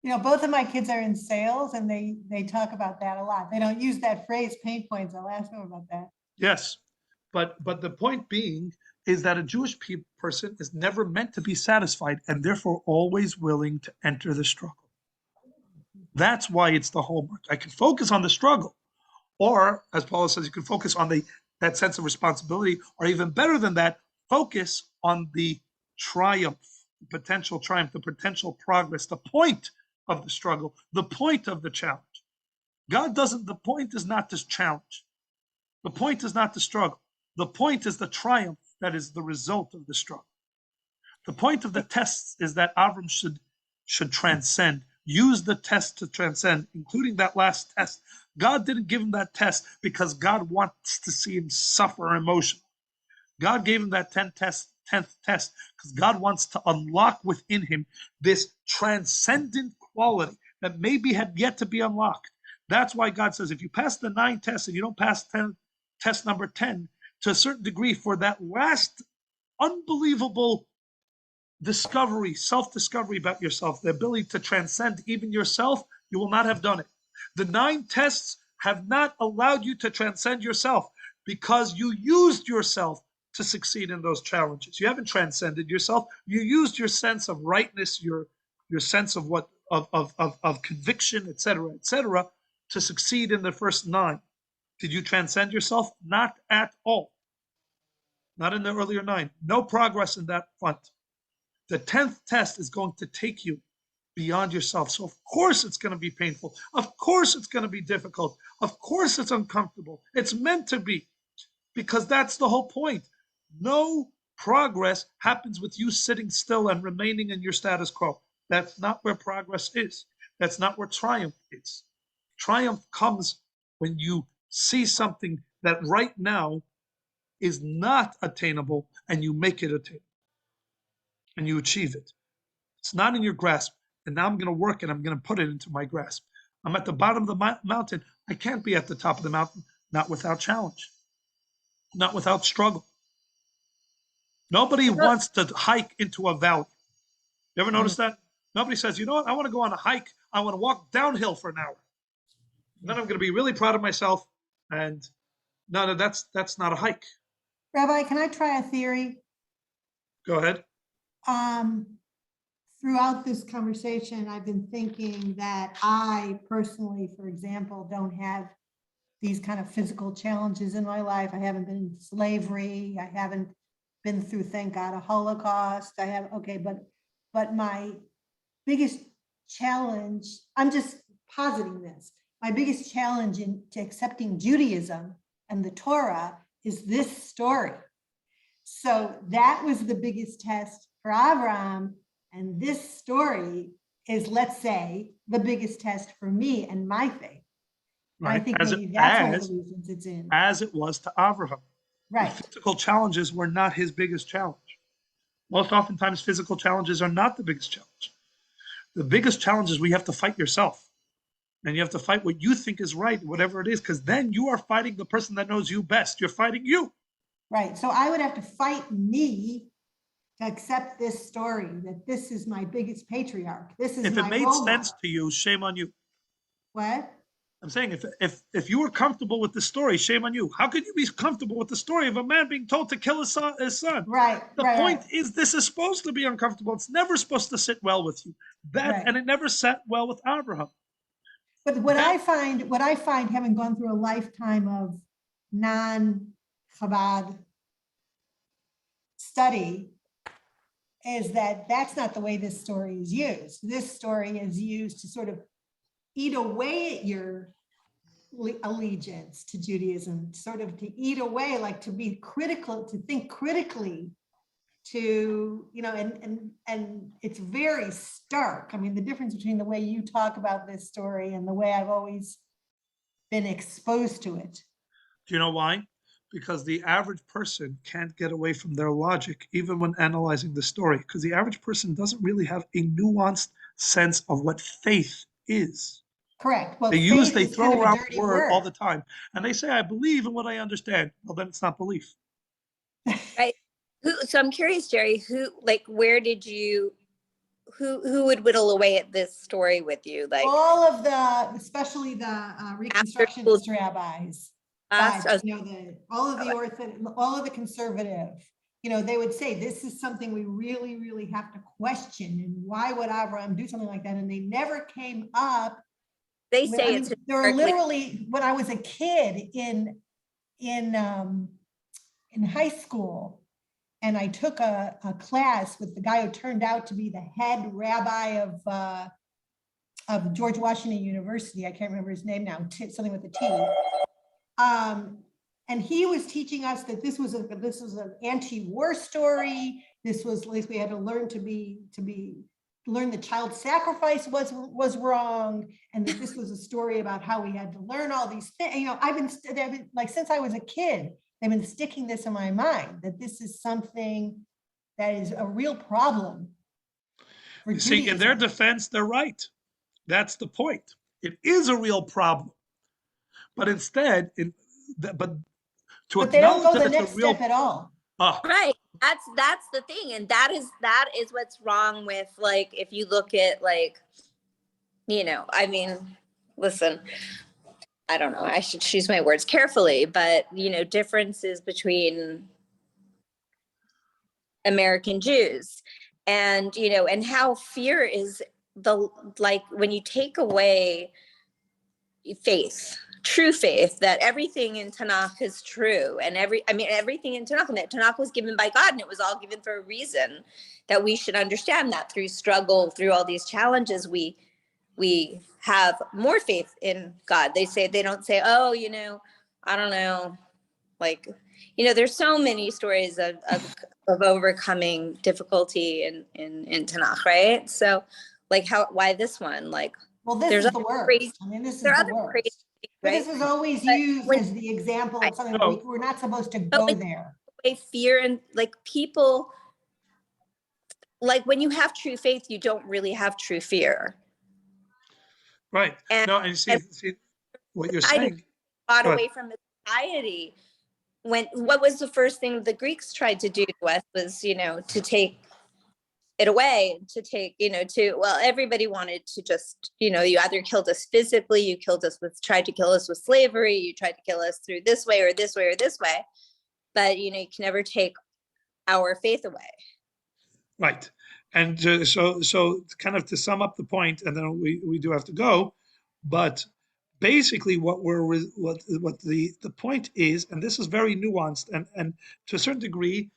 You know, both of my kids are in sales, and they talk about that a lot. They don't use that phrase pain points. I'll ask them about that. Yes, but the point being is that a Jewish person is never meant to be satisfied, and therefore always willing to enter the struggle. That's why it's the hallmark. I can focus on the struggle, or as Paula says, you can focus on that sense of responsibility, or even better than that, focus on the triumph, the potential triumph, the potential progress, the point of the struggle, the point of the challenge. The point is not this challenge. The point is not the struggle. The point is the triumph that is the result of the struggle. The point of the tests is that Avram should transcend, use the test to transcend, including that last test. God didn't give him that test because God wants to see him suffer emotionally. God gave him that 10th test because God wants to unlock within him this transcendent quality that maybe had yet to be unlocked. That's why God says, if you pass the 9 tests and you don't pass test number 10, to a certain degree, for that last unbelievable discovery, self-discovery about yourself, the ability to transcend even yourself, you will not have done it. The 9 tests have not allowed you to transcend yourself because you used yourself to succeed in those challenges. You haven't transcended yourself. You used your sense of rightness, your sense of of conviction, etc., to succeed in the first 9. Did you transcend yourself? Not at all. Not in the earlier 9. No progress in that front. The 10th test is going to take you beyond yourself. So of course it's going to be painful. Of course it's going to be difficult. Of course it's uncomfortable. It's meant to be, because that's the whole point. No progress happens with you sitting still and remaining in your status quo. That's not where progress is. That's not where triumph is. Triumph comes when you see something that right now is not attainable and you make it attainable and you achieve it. It's not in your grasp. And now I'm going to work and I'm going to put it into my grasp. I'm at the bottom of the mountain. I can't be at the top of the mountain, not without challenge, not without struggle. Nobody wants to hike into a valley. You ever notice that? Nobody says, you know what, I want to go on a hike. I want to walk downhill for an hour. And then I'm going to be really proud of myself. And no, that's not a hike. Rabbi, can I try a theory? Go ahead. Throughout this conversation, I've been thinking that I personally, for example, don't have these kind of physical challenges in my life. I haven't been in slavery. I haven't been through, thank God, a Holocaust. But my biggest challenge, I'm just positing this, my biggest challenge to accepting Judaism and the Torah is this story. So that was the biggest test for Abraham. And this story is, let's say, the biggest test for me and my faith. I right? think As maybe that's one of the reasons it's in. as it was to Abraham. The Right, physical challenges were not his biggest challenge. Most oftentimes, physical challenges are not the biggest challenge. The biggest challenge is we have to fight yourself. And you have to fight what you think is right, whatever it is, because then you are fighting the person that knows you best. You're fighting you. right. So I would have to fight me to accept this story, that this is my biggest patriarch. This is If it my made role sense model. to you, shame on you. What? I'm saying if you were comfortable with the story, shame on you. How could you be comfortable with the story of a man being told to kill his son? Right, The right, point right, is this is supposed to be uncomfortable. It's never supposed to sit well with you. right. And it never sat well with Abraham. But what I find having gone through a lifetime of non-Chabad study is that that's not the way this story is used. This story is used to sort of eat away at your allegiance to Judaism, sort of to eat away, like to be critical, to think critically, to, you know, and it's very stark. I mean, the difference between the way you talk about this story and the way I've always been exposed to it. Do you know why? Because the average person can't get away from their logic, even when analyzing the story, because the average person doesn't really have a nuanced sense of what faith is. Correct. Well, They is kind throw of a around dirty the word all the word. time, and they say, I believe in what I understand. Well, then it's not belief. Right. So I'm curious, Jerry, where did you, who would whittle away at this story with you? Like All of the, especially the Reconstructionist rabbis, us? but, you know, all of the conservative, you know, they would say, this is something we really, really have to question. And why would Abraham do something like that? And they never came up. They say it's There were historically- literally, when I was a kid in high school, and I took a class with the guy who turned out to be the head rabbi of George Washington University. I can't remember his name now, something with a T. And he was teaching us that this was an anti-war story. This was, at least we had to learn learn the child sacrifice was wrong, and that this was a story about how we had to learn all these things. You know, I've been like, since I was a kid, they've been sticking this in my mind, that this is something that is a real problem. You see, in their defense, they're right. That's the point. It is a real problem. But instead, but they don't go acknowledge the that it's next a real step at all. Right. That's the thing. And that is what's wrong with, like, if you look at, like, you know, I mean, listen, I don't know, I should choose my words carefully, but, you know, differences between American Jews and, you know, and how fear is like, when you take away faith, true faith, that everything in Tanakh is true, and everything in Tanakh, and that Tanakh was given by God, and it was all given for a reason, that we should understand that through struggle, through all these challenges, we have more faith in God. They don't say, oh, you know, I don't know, like, you know, there's so many stories of overcoming difficulty in Tanakh, right? So, like, why this one? Like, Well, this there's is the other worst. crazy- I mean, this is there are the other crazy worst. things, But right? this is always But used when- as the example of something No. we're not supposed to But go like- there. Fear, and like, people, like, when you have true faith, you don't really have true fear. right. And- No, and you see what you're I saying. got Go ahead. away from society. What was the first thing the Greeks tried to do to us was, you know, to take it away, to take, you know, well, everybody wanted to just, you know, you either killed us physically, you tried to kill us with slavery, you tried to kill us through this way or this way or this way. But, you know, you can never take our faith away. Right. And so kind of to sum up the point, and then we do have to go, but basically what the point is, and this is very nuanced, and to a certain degree,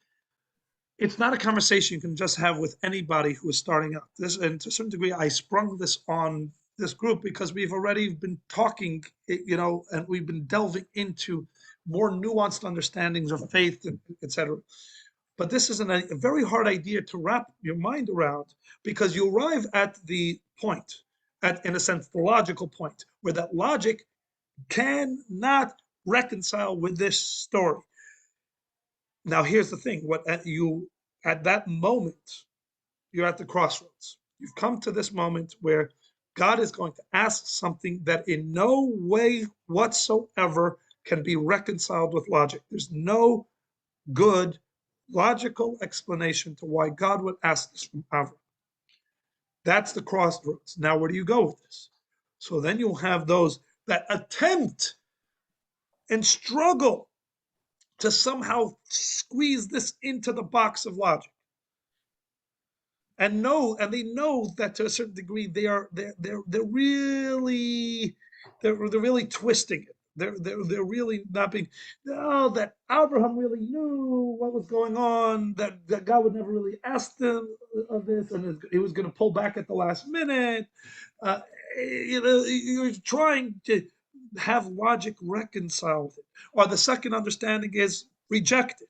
it's not a conversation you can just have with anybody who is starting out. And to a certain degree, I sprung this on this group because we've already been talking, you know, and we've been delving into more nuanced understandings of faith, etc. But this is a very hard idea to wrap your mind around, because you arrive at the point, in a sense, the logical point, where that logic cannot reconcile with this story. Now, here's the thing: at that moment, you're at the crossroads. You've come to this moment where God is going to ask something that in no way whatsoever can be reconciled with logic. There's no good logical explanation to why God would ask this from Avram. That's the crossroads. Now, where do you go with this? So then you'll have those that attempt and struggle to somehow squeeze this into the box of logic. And they know that to a certain degree they're really twisting it. They're really not being, oh, that Abraham really knew what was going on, that God would never really ask them of this, and he was going to pull back at the last minute. You're trying to have logic reconciled it. Or the second understanding is rejected.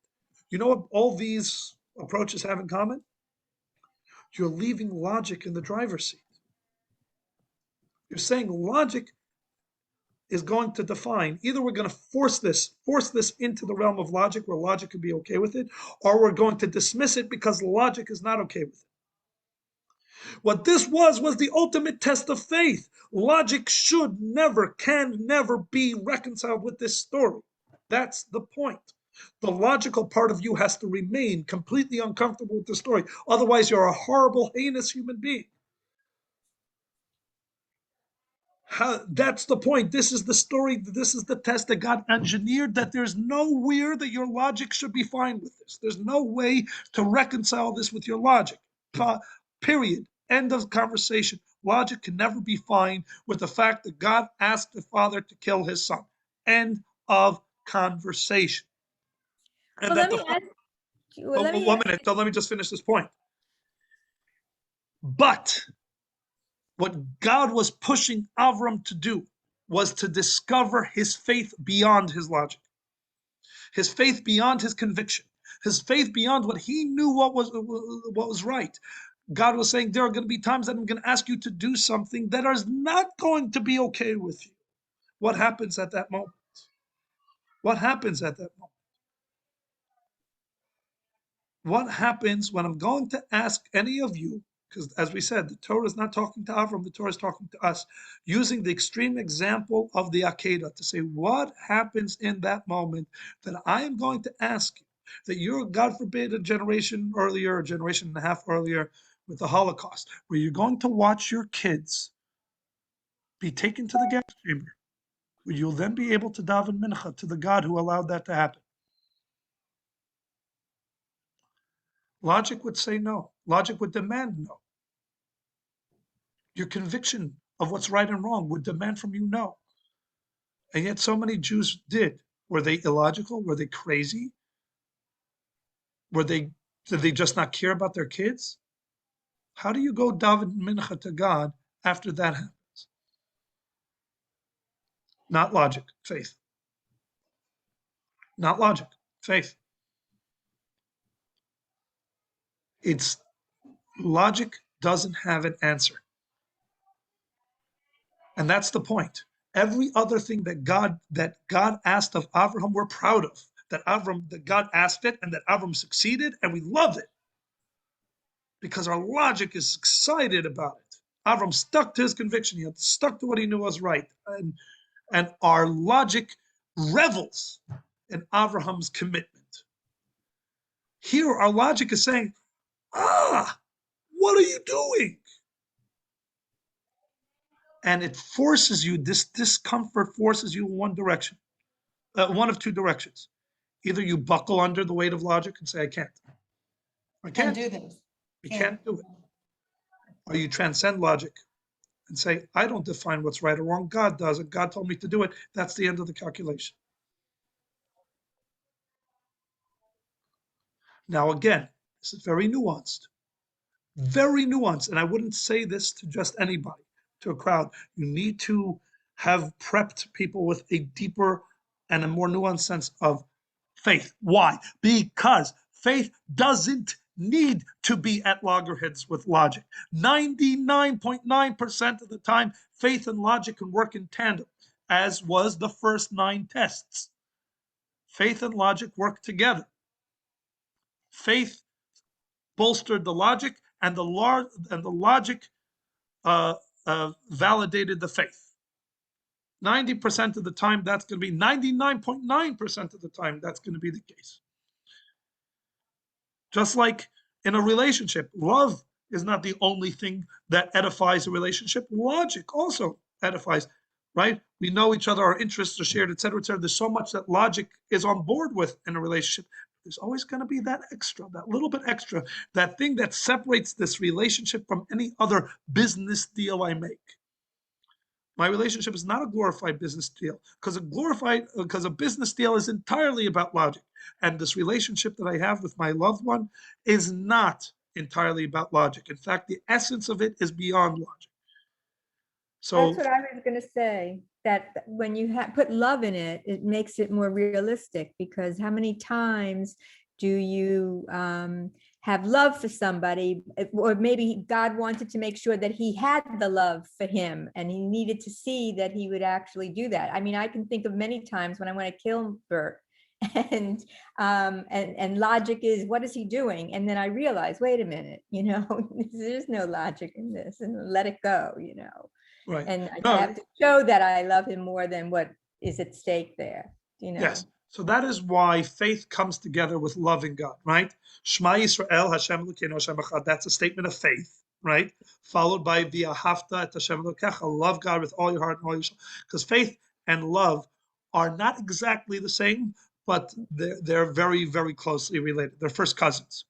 You know what all these approaches have in common? You're leaving logic in the driver's seat. You're saying logic is going to define, either we're going to force this into the realm of logic where logic can be okay with it, or we're going to dismiss it because logic is not okay with it. What this was the ultimate test of faith. Logic can never be reconciled with this story. That's the point. The logical part of you has to remain completely uncomfortable with the story. Otherwise, you're a horrible, heinous human being. That's the point. This is the story. This is the test that God engineered, that there's nowhere that your logic should be fine with this. There's no way to reconcile this with your logic. Period. End of conversation. Logic can never be fine with the fact that God asked the father to kill his son. End of conversation. And Well, that let me ask you, well, let me 1 minute. So let me just finish this point. But what God was pushing Avram to do was to discover his faith beyond his logic, his faith beyond his conviction, his faith beyond what he knew what was right. God was saying, there are going to be times that I'm going to ask you to do something that is not going to be okay with you. What happens at that moment? What happens at that moment? What happens when I'm going to ask any of you, because as we said, the Torah is not talking to Avram, the Torah is talking to us, using the extreme example of the Akedah to say, what happens in that moment that I am going to ask you, that you're, God forbid, a generation earlier, a generation and a half earlier with the Holocaust, where you're going to watch your kids be taken to the gas chamber, where you'll then be able to daven mincha to the God who allowed that to happen. Logic would say no. Logic would demand no. Your conviction of what's right and wrong would demand from you no. And yet so many Jews did. Were they illogical? Were they crazy? Did they just not care about their kids? How do you go daven mincha to God after that happens? Not logic, faith. Not logic, faith. It's logic doesn't have an answer. And that's the point. Every other thing that God asked of Abraham, we're proud of. That God asked it and that Abraham succeeded, and we love it. Because our logic is excited about it. Abraham stuck to his conviction. He had stuck to what he knew was right. And our logic revels in Abraham's commitment. Here, our logic is saying, what are you doing? And it forces you, this discomfort forces you in one direction, one of two directions. Either you buckle under the weight of logic and say, I can't. I Can't can't. do this. You can't do it. Or you transcend logic and say, I don't define what's right or wrong. God does it. God told me to do it. That's the end of the calculation. Now, again, this is very nuanced. Very nuanced. And I wouldn't say this to just anybody, to a crowd. You need to have prepped people with a deeper and a more nuanced sense of faith. Why? Because faith doesn't need to be at loggerheads with logic. 99.9% of the time, faith and logic can work in tandem. as was the first 9 tests. Faith and logic work together. Faith bolstered the logic, and the logic validated the faith. 90% of the time, that's going to be 99.9% of the time, that's going to be the case. Just like in a relationship, love is not the only thing that edifies a relationship. Logic also edifies, right? We know each other, our interests are shared, et cetera, et cetera. There's so much that logic is on board with in a relationship. There's always going to be that extra, that little bit extra, that thing that separates this relationship from any other business deal I make. My relationship is not a glorified business deal, because a business deal is entirely about logic. And this relationship that I have with my loved one is not entirely about logic. In fact, the essence of it is beyond logic. So That's what I was going to say, that when you put love in it, it makes it more realistic, because how many times do you have love for somebody, or maybe God wanted to make sure that he had the love for him and he needed to see that he would actually do that. I mean, I can think of many times when I want to kill Bert, and logic is, what is he doing? And then I realize, wait a minute, there's no logic in this, and let it go, right. and I No, have to show that I love him more than what is at stake there, yes. So that is why faith comes together with loving God, right? Shema Yisrael, Hashem Elokeinu, Hashem Echad. That's a statement of faith, right? Followed by V'ahavta et Hashem Elokecha, love God with all your heart and all your soul. Because faith and love are not exactly the same, but they're very, very closely related. They're first cousins.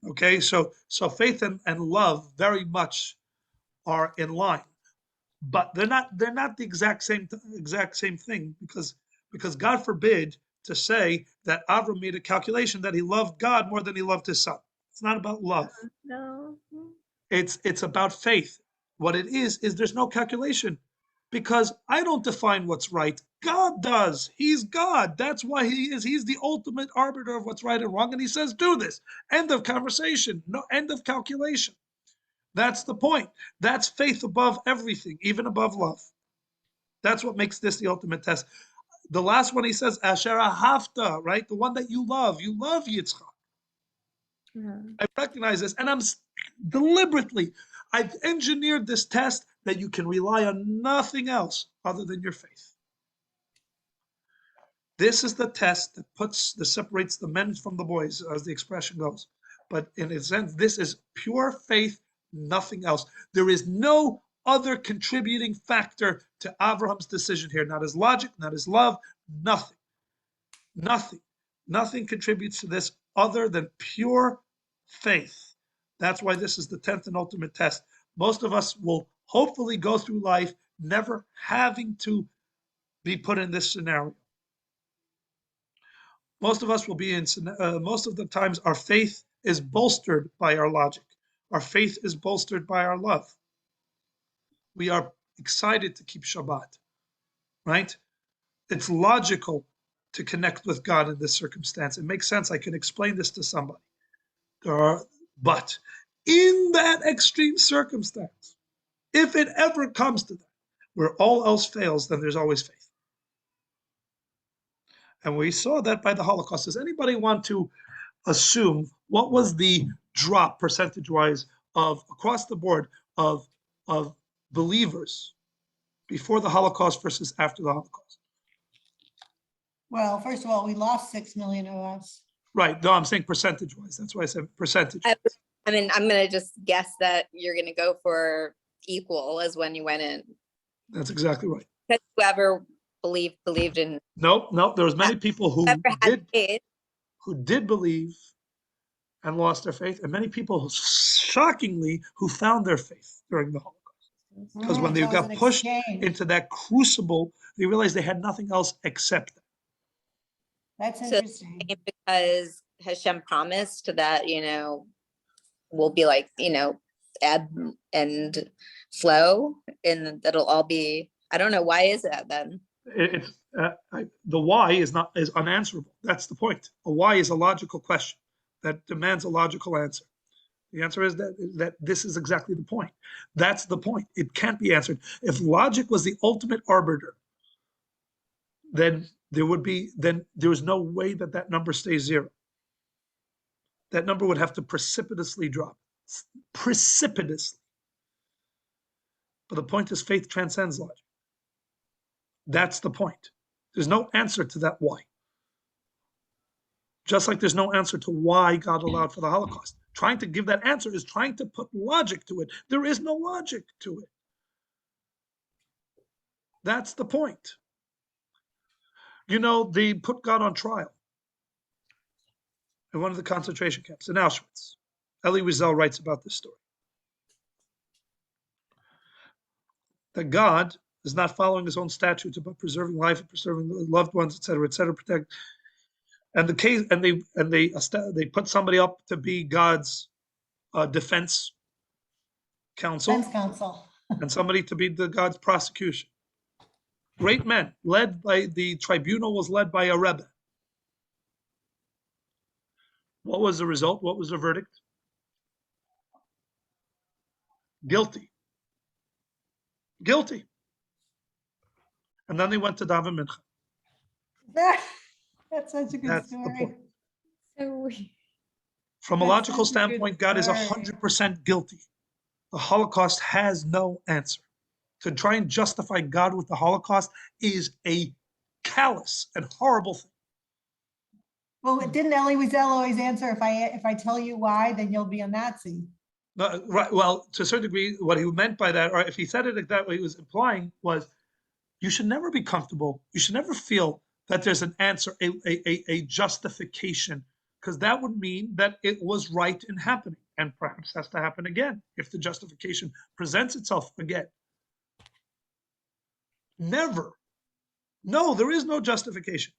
Okay, so faith and love very much are in line, but they're not the exact same thing, because God forbid to say that Avram made a calculation that he loved God more than he loved his son. It's not about love. No. It's about faith. What it is there's no calculation, because I don't define what's right. God does. He's God. That's why he is. He's the ultimate arbiter of what's right and wrong. And he says, do this. End of conversation. No end of calculation. That's the point. That's faith above everything, even above love. That's what makes this the ultimate test. The last one he says, Asher Ahavta, right? The one that you love Yitzchak. Yeah. I recognize this, and I've engineered this test that you can rely on nothing else other than your faith. This is the test that separates the men from the boys, as the expression goes. But in a sense, this is pure faith, nothing else. There is no other contributing factor to Abraham's decision here. Not his logic, not his love, nothing. Nothing contributes to this other than pure faith. That's why this is the 10th and ultimate test. Most of us will hopefully go through life never having to be put in this scenario. Most of us will be in, most of the times our faith is bolstered by our logic. Our faith is bolstered by our love. We are excited to keep Shabbat, right? It's logical to connect with God in this circumstance. It makes sense. I can explain this to somebody. But in that extreme circumstance, if it ever comes to that, where all else fails, then there's always faith. And we saw that by the Holocaust. Does anybody want to assume what was the drop percentage-wise of across the board of believers before the Holocaust versus after the Holocaust? Well, first of all, we lost 6 million of us. Right. No, I'm saying percentage-wise. That's why I said percentage. I mean, I'm going to just guess that you're going to go for equal as when you went in. That's exactly right. Because whoever believed in. Nope. There was many people who did believe and lost their faith, and many people, shockingly, who found their faith during the Holocaust. Because when they got pushed into that crucible, they realized they had nothing else except that. That's interesting. So because Hashem promised that, will be like, ebb and flow, and that'll all be, I don't know, why is that then? The why is unanswerable. That's the point. A why is a logical question that demands a logical answer. The answer is that this is exactly the point. That's the point. It can't be answered. If logic was the ultimate arbiter then there is no way that that number stays zero. That number would have to precipitously drop. Precipitously. But the point is, faith transcends logic. That's the point. There's no answer to that why. Just like there's no answer to why God allowed for the Holocaust. Trying to give that answer is trying to put logic to it. There is no logic to it. That's the point. You know, they put God on trial in one of the concentration camps in Auschwitz. Elie Wiesel writes about this story. That God is not following his own statutes about preserving life and preserving the loved ones, et cetera, protect. And the case, and they put somebody up to be God's defense counsel, and somebody to be God's prosecution. Great men, led by the tribunal, was led by a Rebbe. What was the result? What was the verdict? Guilty. Guilty. And then they went to daven mincha. That's such a good That's story. the point. So From a That's logical such a good standpoint, God is story. 100% guilty. The Holocaust has no answer. To try and justify God with the Holocaust is a callous and horrible thing. Well, didn't Elie Wiesel always answer, if I tell you why, then you'll be a Nazi? No, right. Well, to a certain degree, what he meant by that, or if he said it like that, what he was implying was, you should never be comfortable. You should never feel that there's an answer, a justification, because that would mean that it was right in happening, and perhaps has to happen again if the justification presents itself again. Never. No, there is no justification.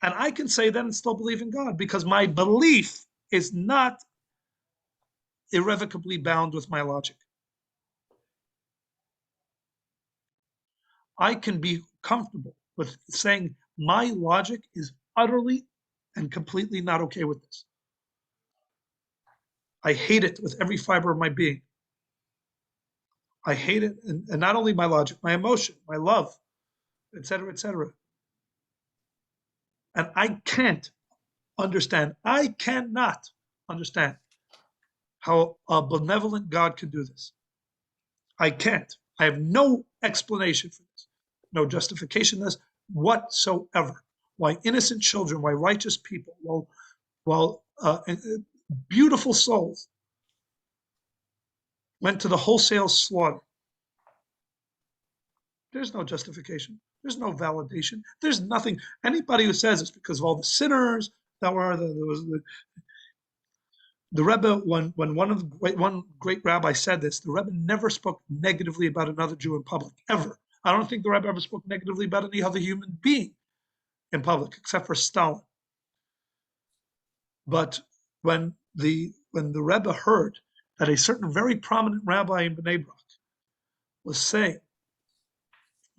And I can say that and still believe in God, because my belief is not irrevocably bound with my logic. I can be comfortable with saying my logic is utterly and completely not okay with this. I hate it with every fiber of my being. I hate it, and not only my logic, my emotion, my love, et cetera, and I can't understand, I cannot understand how a benevolent God can do this. I can't. I have no explanation for this, no justification for this whatsoever. Why innocent children, why righteous people, while beautiful souls went to the wholesale slaughter. There's no justification. There's no validation. There's nothing. Anybody who says it's because of all the sinners that were there was the Rebbe, when one great rabbi said this, the Rebbe never spoke negatively about another Jew in public, ever. I don't think the Rebbe ever spoke negatively about any other human being in public, except for Stalin. But when the Rebbe heard that a certain very prominent rabbi in Bnei Brak was saying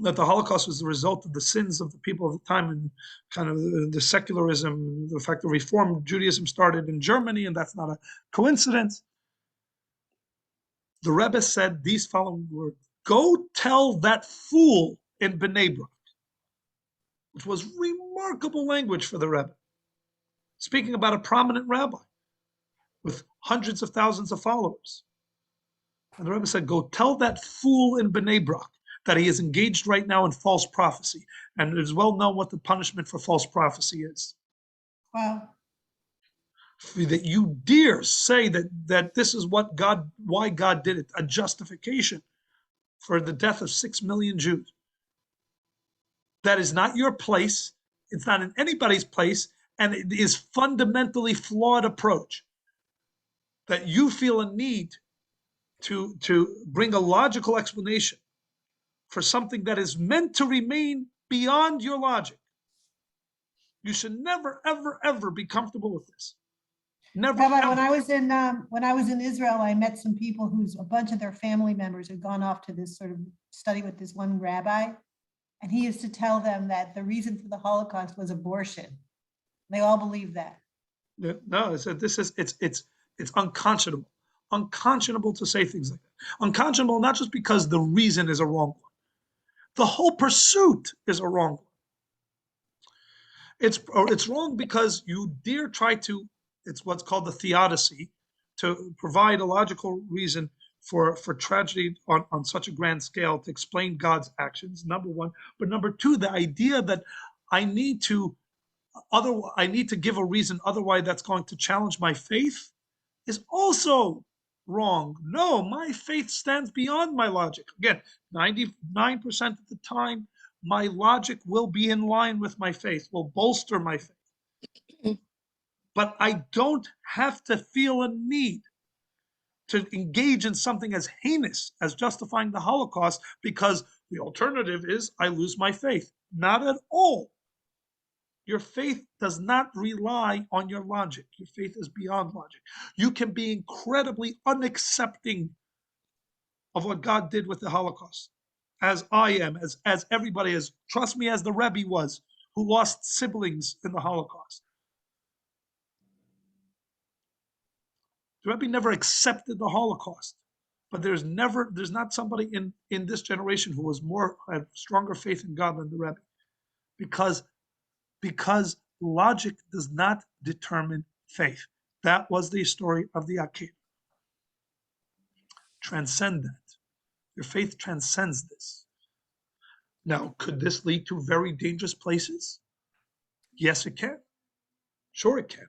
that the Holocaust was the result of the sins of the people of the time, and kind of the secularism, the fact that Reform Judaism started in Germany, and that's not a coincidence. The Rebbe said these following words: "Go tell that fool in Bnei Brak," which was remarkable language for the Rebbe, speaking about a prominent rabbi with hundreds of thousands of followers. And the Rebbe said, "Go tell that fool in Bnei Brak that he is engaged right now in false prophecy. And it is well known what the punishment for false prophecy is." Wow. That you dare say that this is why God did it, a justification for the death of 6 million Jews. That is not your place. It's not in anybody's place. And it is fundamentally flawed approach. That you feel a need to bring a logical explanation for something that is meant to remain beyond your logic. You should never, ever, ever be comfortable with this. Never. Rabbi, Ever. when I was in Israel, I met some people whose a bunch of their family members had gone off to this sort of study with this one rabbi, and he used to tell them that the reason for the Holocaust was abortion. They all believe that. No, I said it's unconscionable. Unconscionable to say things like that. Unconscionable not just because the reason is a wrong one, The whole pursuit is a wrong one. It's wrong because you dare try to, it's what's called the theodicy, to provide a logical reason for tragedy on such a grand scale to explain God's actions, number one. But number two, the idea that I need to give a reason, otherwise that's going to challenge my faith, is also wrong. No, my faith stands beyond my logic. Again, 99% of the time, my logic will be in line with my faith, will bolster my faith. But I don't have to feel a need to engage in something as heinous as justifying the Holocaust because the alternative is I lose my faith. Not at all. Your faith does not rely on your logic. Your faith is beyond logic. You can be incredibly unaccepting of what God did with the Holocaust, as I am, as everybody is. Trust me, as the Rebbe was, who lost siblings in the Holocaust. The Rebbe never accepted the Holocaust, but there's not somebody in this generation who had stronger faith in God than the Rebbe, because logic does not determine faith. That was the story of the Akedah. Transcend that. Your faith transcends this. Now, could this lead to very dangerous places? Yes, it can. Sure, it can.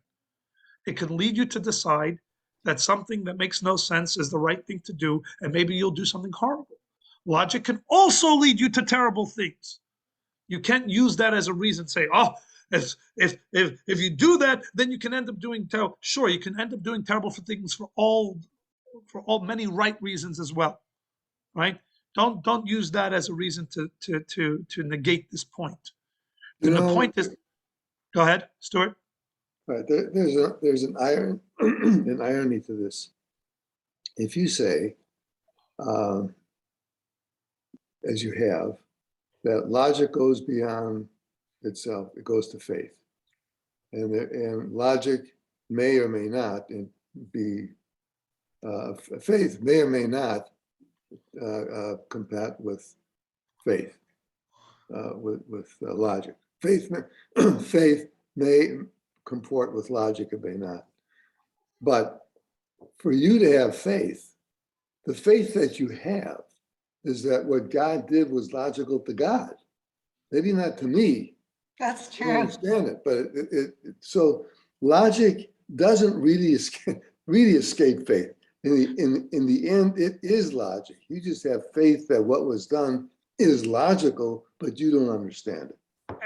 It can lead you to decide that something that makes no sense is the right thing to do, and maybe you'll do something horrible. Logic can also lead you to terrible things. You can't use that as a reason, say, oh, if you do that, then you can end up doing terrible. Sure, you can end up doing terrible things for all many right reasons as well, right? Don't use that as a reason to negate this point. And the point is, go ahead, Stuart. Right, there's an irony to this. If you say, as you have, that logic goes beyond itself, it goes to faith, and logic may or may not be faith may or may not combat with faith, with logic. Faith may comport with logic, it may not. But for you to have faith, the faith that you have is that what God did was logical to God. Maybe not to me. That's I don't true. understand it, but so logic doesn't really escape faith. In the end, it is logic. You just have faith that what was done is logical, but you don't understand it.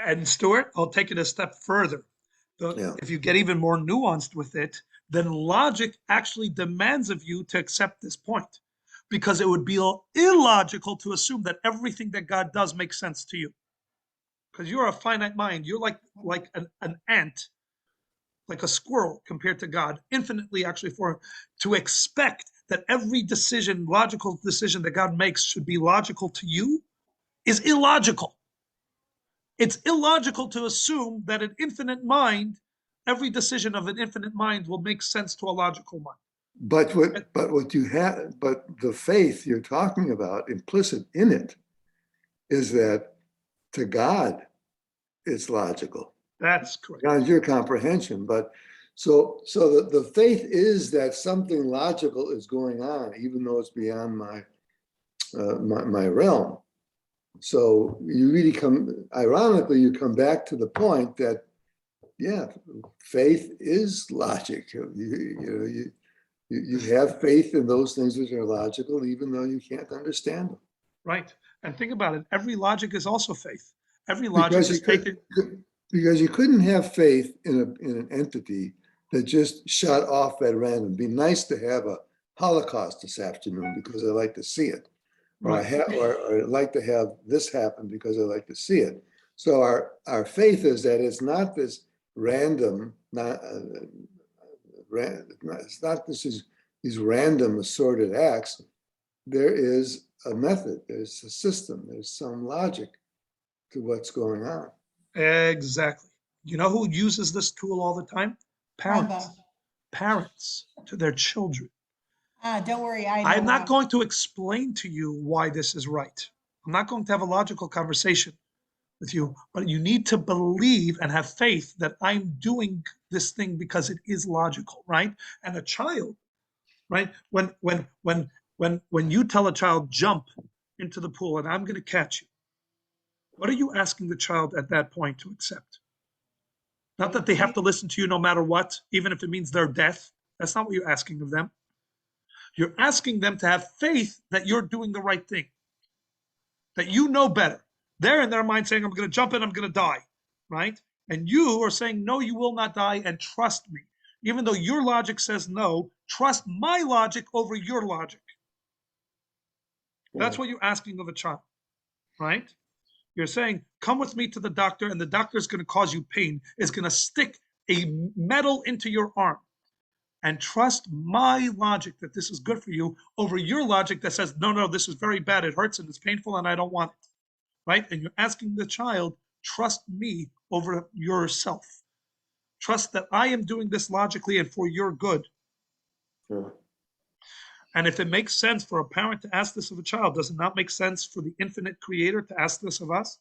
And Stuart, I'll take it a step further. Yeah. If you get even more nuanced with it, then logic actually demands of you to accept this point, because it would be illogical to assume that everything that God does makes sense to you. Because you're a finite mind. You're like an ant, like a squirrel compared to God, infinitely actually for him. To expect that every decision, logical decision that God makes should be logical to you is illogical. It's illogical to assume that an infinite mind, every decision of an infinite mind will make sense to a logical mind. But the faith you're talking about, implicit in it, is that to God, it's logical. That's correct. Beyond your comprehension, but so the faith is that something logical is going on, even though it's beyond my realm. So you really ironically, you come back to the point that, yeah, faith is logic. You have faith in those things which are logical, even though you can't understand them. Right. And think about it. Every logic is also faith. Every logic is taken. Because you couldn't have faith in an entity that just shut off at random. It'd be nice to have a Holocaust this afternoon because I like to see it. Or I'd like to have this happen because I like to see it. So our faith is that it's not this random, it's not these random assorted acts. There is a method, there's a system, there's some logic to what's going on. Exactly. You know who uses this tool all the time? Parents. Bravo. Parents to their children. Don't worry, I know. I'm not going to explain to you why this is right. I'm not going to have a logical conversation with you, but you need to believe and have faith that I'm doing this thing because it is logical, right? And a child, right? When you tell a child jump into the pool and I'm going to catch you, what are you asking the child at that point to accept? Not that they have to listen to you no matter what, even if it means their death. That's not what you're asking of them. You're asking them to have faith that you're doing the right thing, that you know better. They're in their mind saying, I'm going to jump in, I'm going to die, right? And you are saying, no, you will not die, and trust me. Even though your logic says no, trust my logic over your logic. That's what you're asking of a child, right? You're saying, come with me to the doctor, and the doctor is going to cause you pain, is going to stick a metal into your arm. And trust my logic that this is good for you over your logic that says, no, no, this is very bad. It hurts and it's painful and I don't want it, right? And you're asking the child, trust me over yourself. Trust that I am doing this logically and for your good. Sure. And if it makes sense for a parent to ask this of a child, does it not make sense for the infinite creator to ask this of us?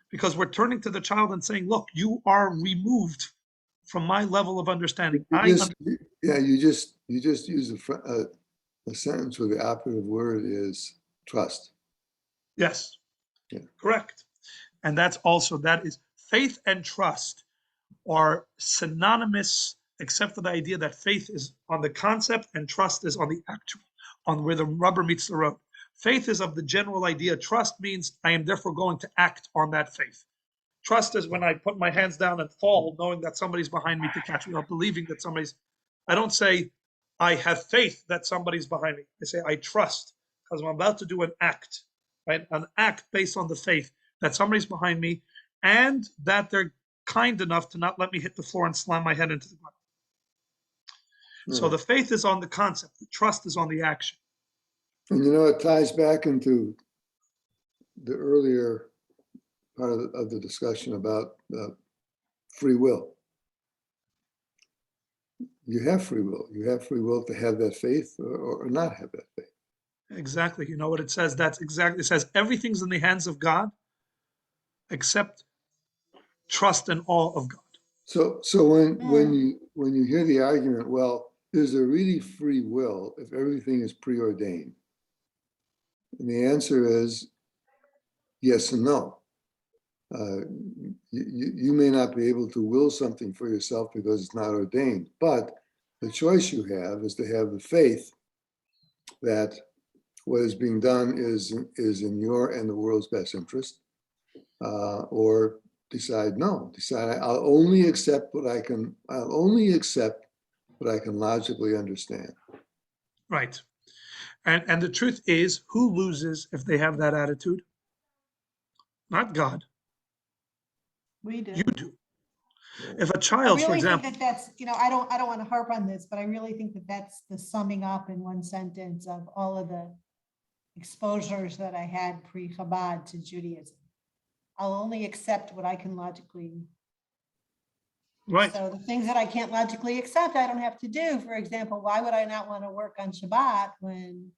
Because we're turning to the child and saying, look, you are removed from my level of understanding. You just use a sentence where the operative word is trust. Yes, Yeah. correct. And that is faith and trust are synonymous, except for the idea that faith is on the concept and trust is on the actual, on where the rubber meets the road. Faith is of the general idea. Trust means I am therefore going to act on that faith. Trust is when I put my hands down and fall, knowing that somebody's behind me to catch me, or believing that I don't say, I have faith that somebody's behind me. I say, I trust, because I'm about to do an act, right? An act based on the faith that somebody's behind me and that they're kind enough to not let me hit the floor and slam my head into the ground. So the faith is on the concept, the trust is on the action. And it ties back into the earlier part of the discussion about free will. You have free will. You have free will to have that faith or not have that faith. Exactly. You know what it says? It says everything's in the hands of God except trust and awe of God. So when you hear the argument, well, is there really free will if everything is preordained? And the answer is yes and no. You may not be able to will something for yourself because it's not ordained, but the choice you have is to have the faith that what is being done is in your and the world's best interest, or decide I'll only accept what I can logically understand. Right. And the truth is, who loses if they have that attitude? Not God. We do. You do. If a I child, for really think example, that that's, I don't want to harp on this, but I really think that that's the summing up in one sentence of all of the exposures that I had pre-Chabad to Judaism. I'll only accept what I can logically. right, So the things that I can't logically accept, I don't have to do. For example, why would I not want to work on Shabbat when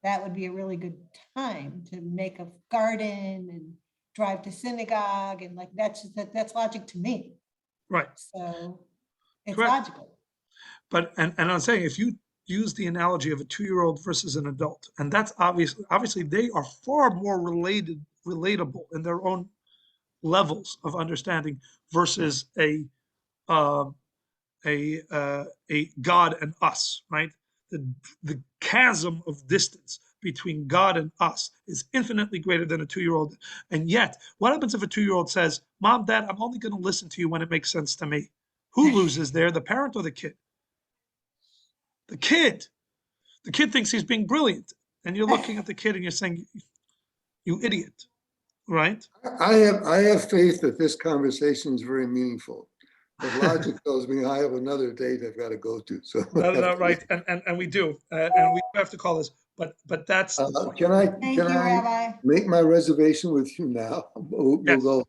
that would be a really good time to make a garden and drive to synagogue, and like that's logic to me. right, So it's correct. logical. But and I'm saying, if you use the analogy of a 2-year-old versus an adult, and that's obviously they are far more relatable in their own levels of understanding versus a God and us, right? The chasm of distance between God and us is infinitely greater than a 2-year-old. And yet, what happens if a 2-year-old says, Mom, Dad, I'm only going to listen to you when it makes sense to me? Who loses there, the parent or the kid? The kid. The kid thinks he's being brilliant. And you're looking at the kid and you're saying, you idiot, right? I have faith that this conversation is very meaningful. But logic tells me I have another date I've got to go to. So No, right, and we do, and we have to call this, but that's the point. Thank you, Rabbi. make my reservation with you now? We'll Yes. go.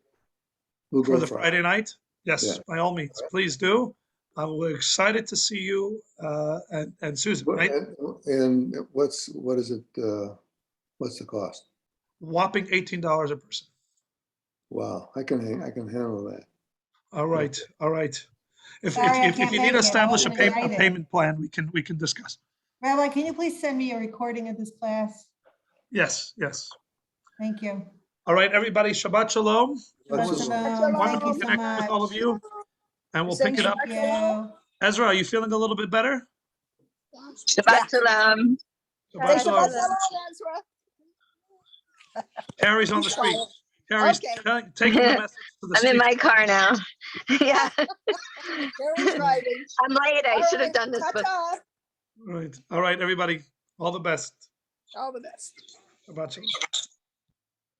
We'll For go the Friday night. Yes, Yeah. by all means, please do. We're excited to see you and Susan, right? And what is it? What's the cost? Whopping $18 a person. Wow, I can handle that. All right, all right. If Sorry, I if can't you need to make it. I establish a wasn't invited. payment plan, we can discuss. Rabbi, can you please send me a recording of this class? Yes, yes. Thank you. All right, everybody, Shabbat Shalom. It Shabbat was shalom. Thank wonderful you so connecting with all of much. you, and we'll pick it up. Thank you. Ezra, are you feeling a little bit better? Shabbat shalom. Shabbat Say Shalom. Shabbat Shalom, Ezra. Carrie's on the He's street. quiet. Carrie's Okay. taking the message to the I'm in street. my car now. Yeah, Carrie's driving. I'm late. I All should have right, done this, but ta-ta. All right, everybody. All the best. All the best. Shabbat Shalom.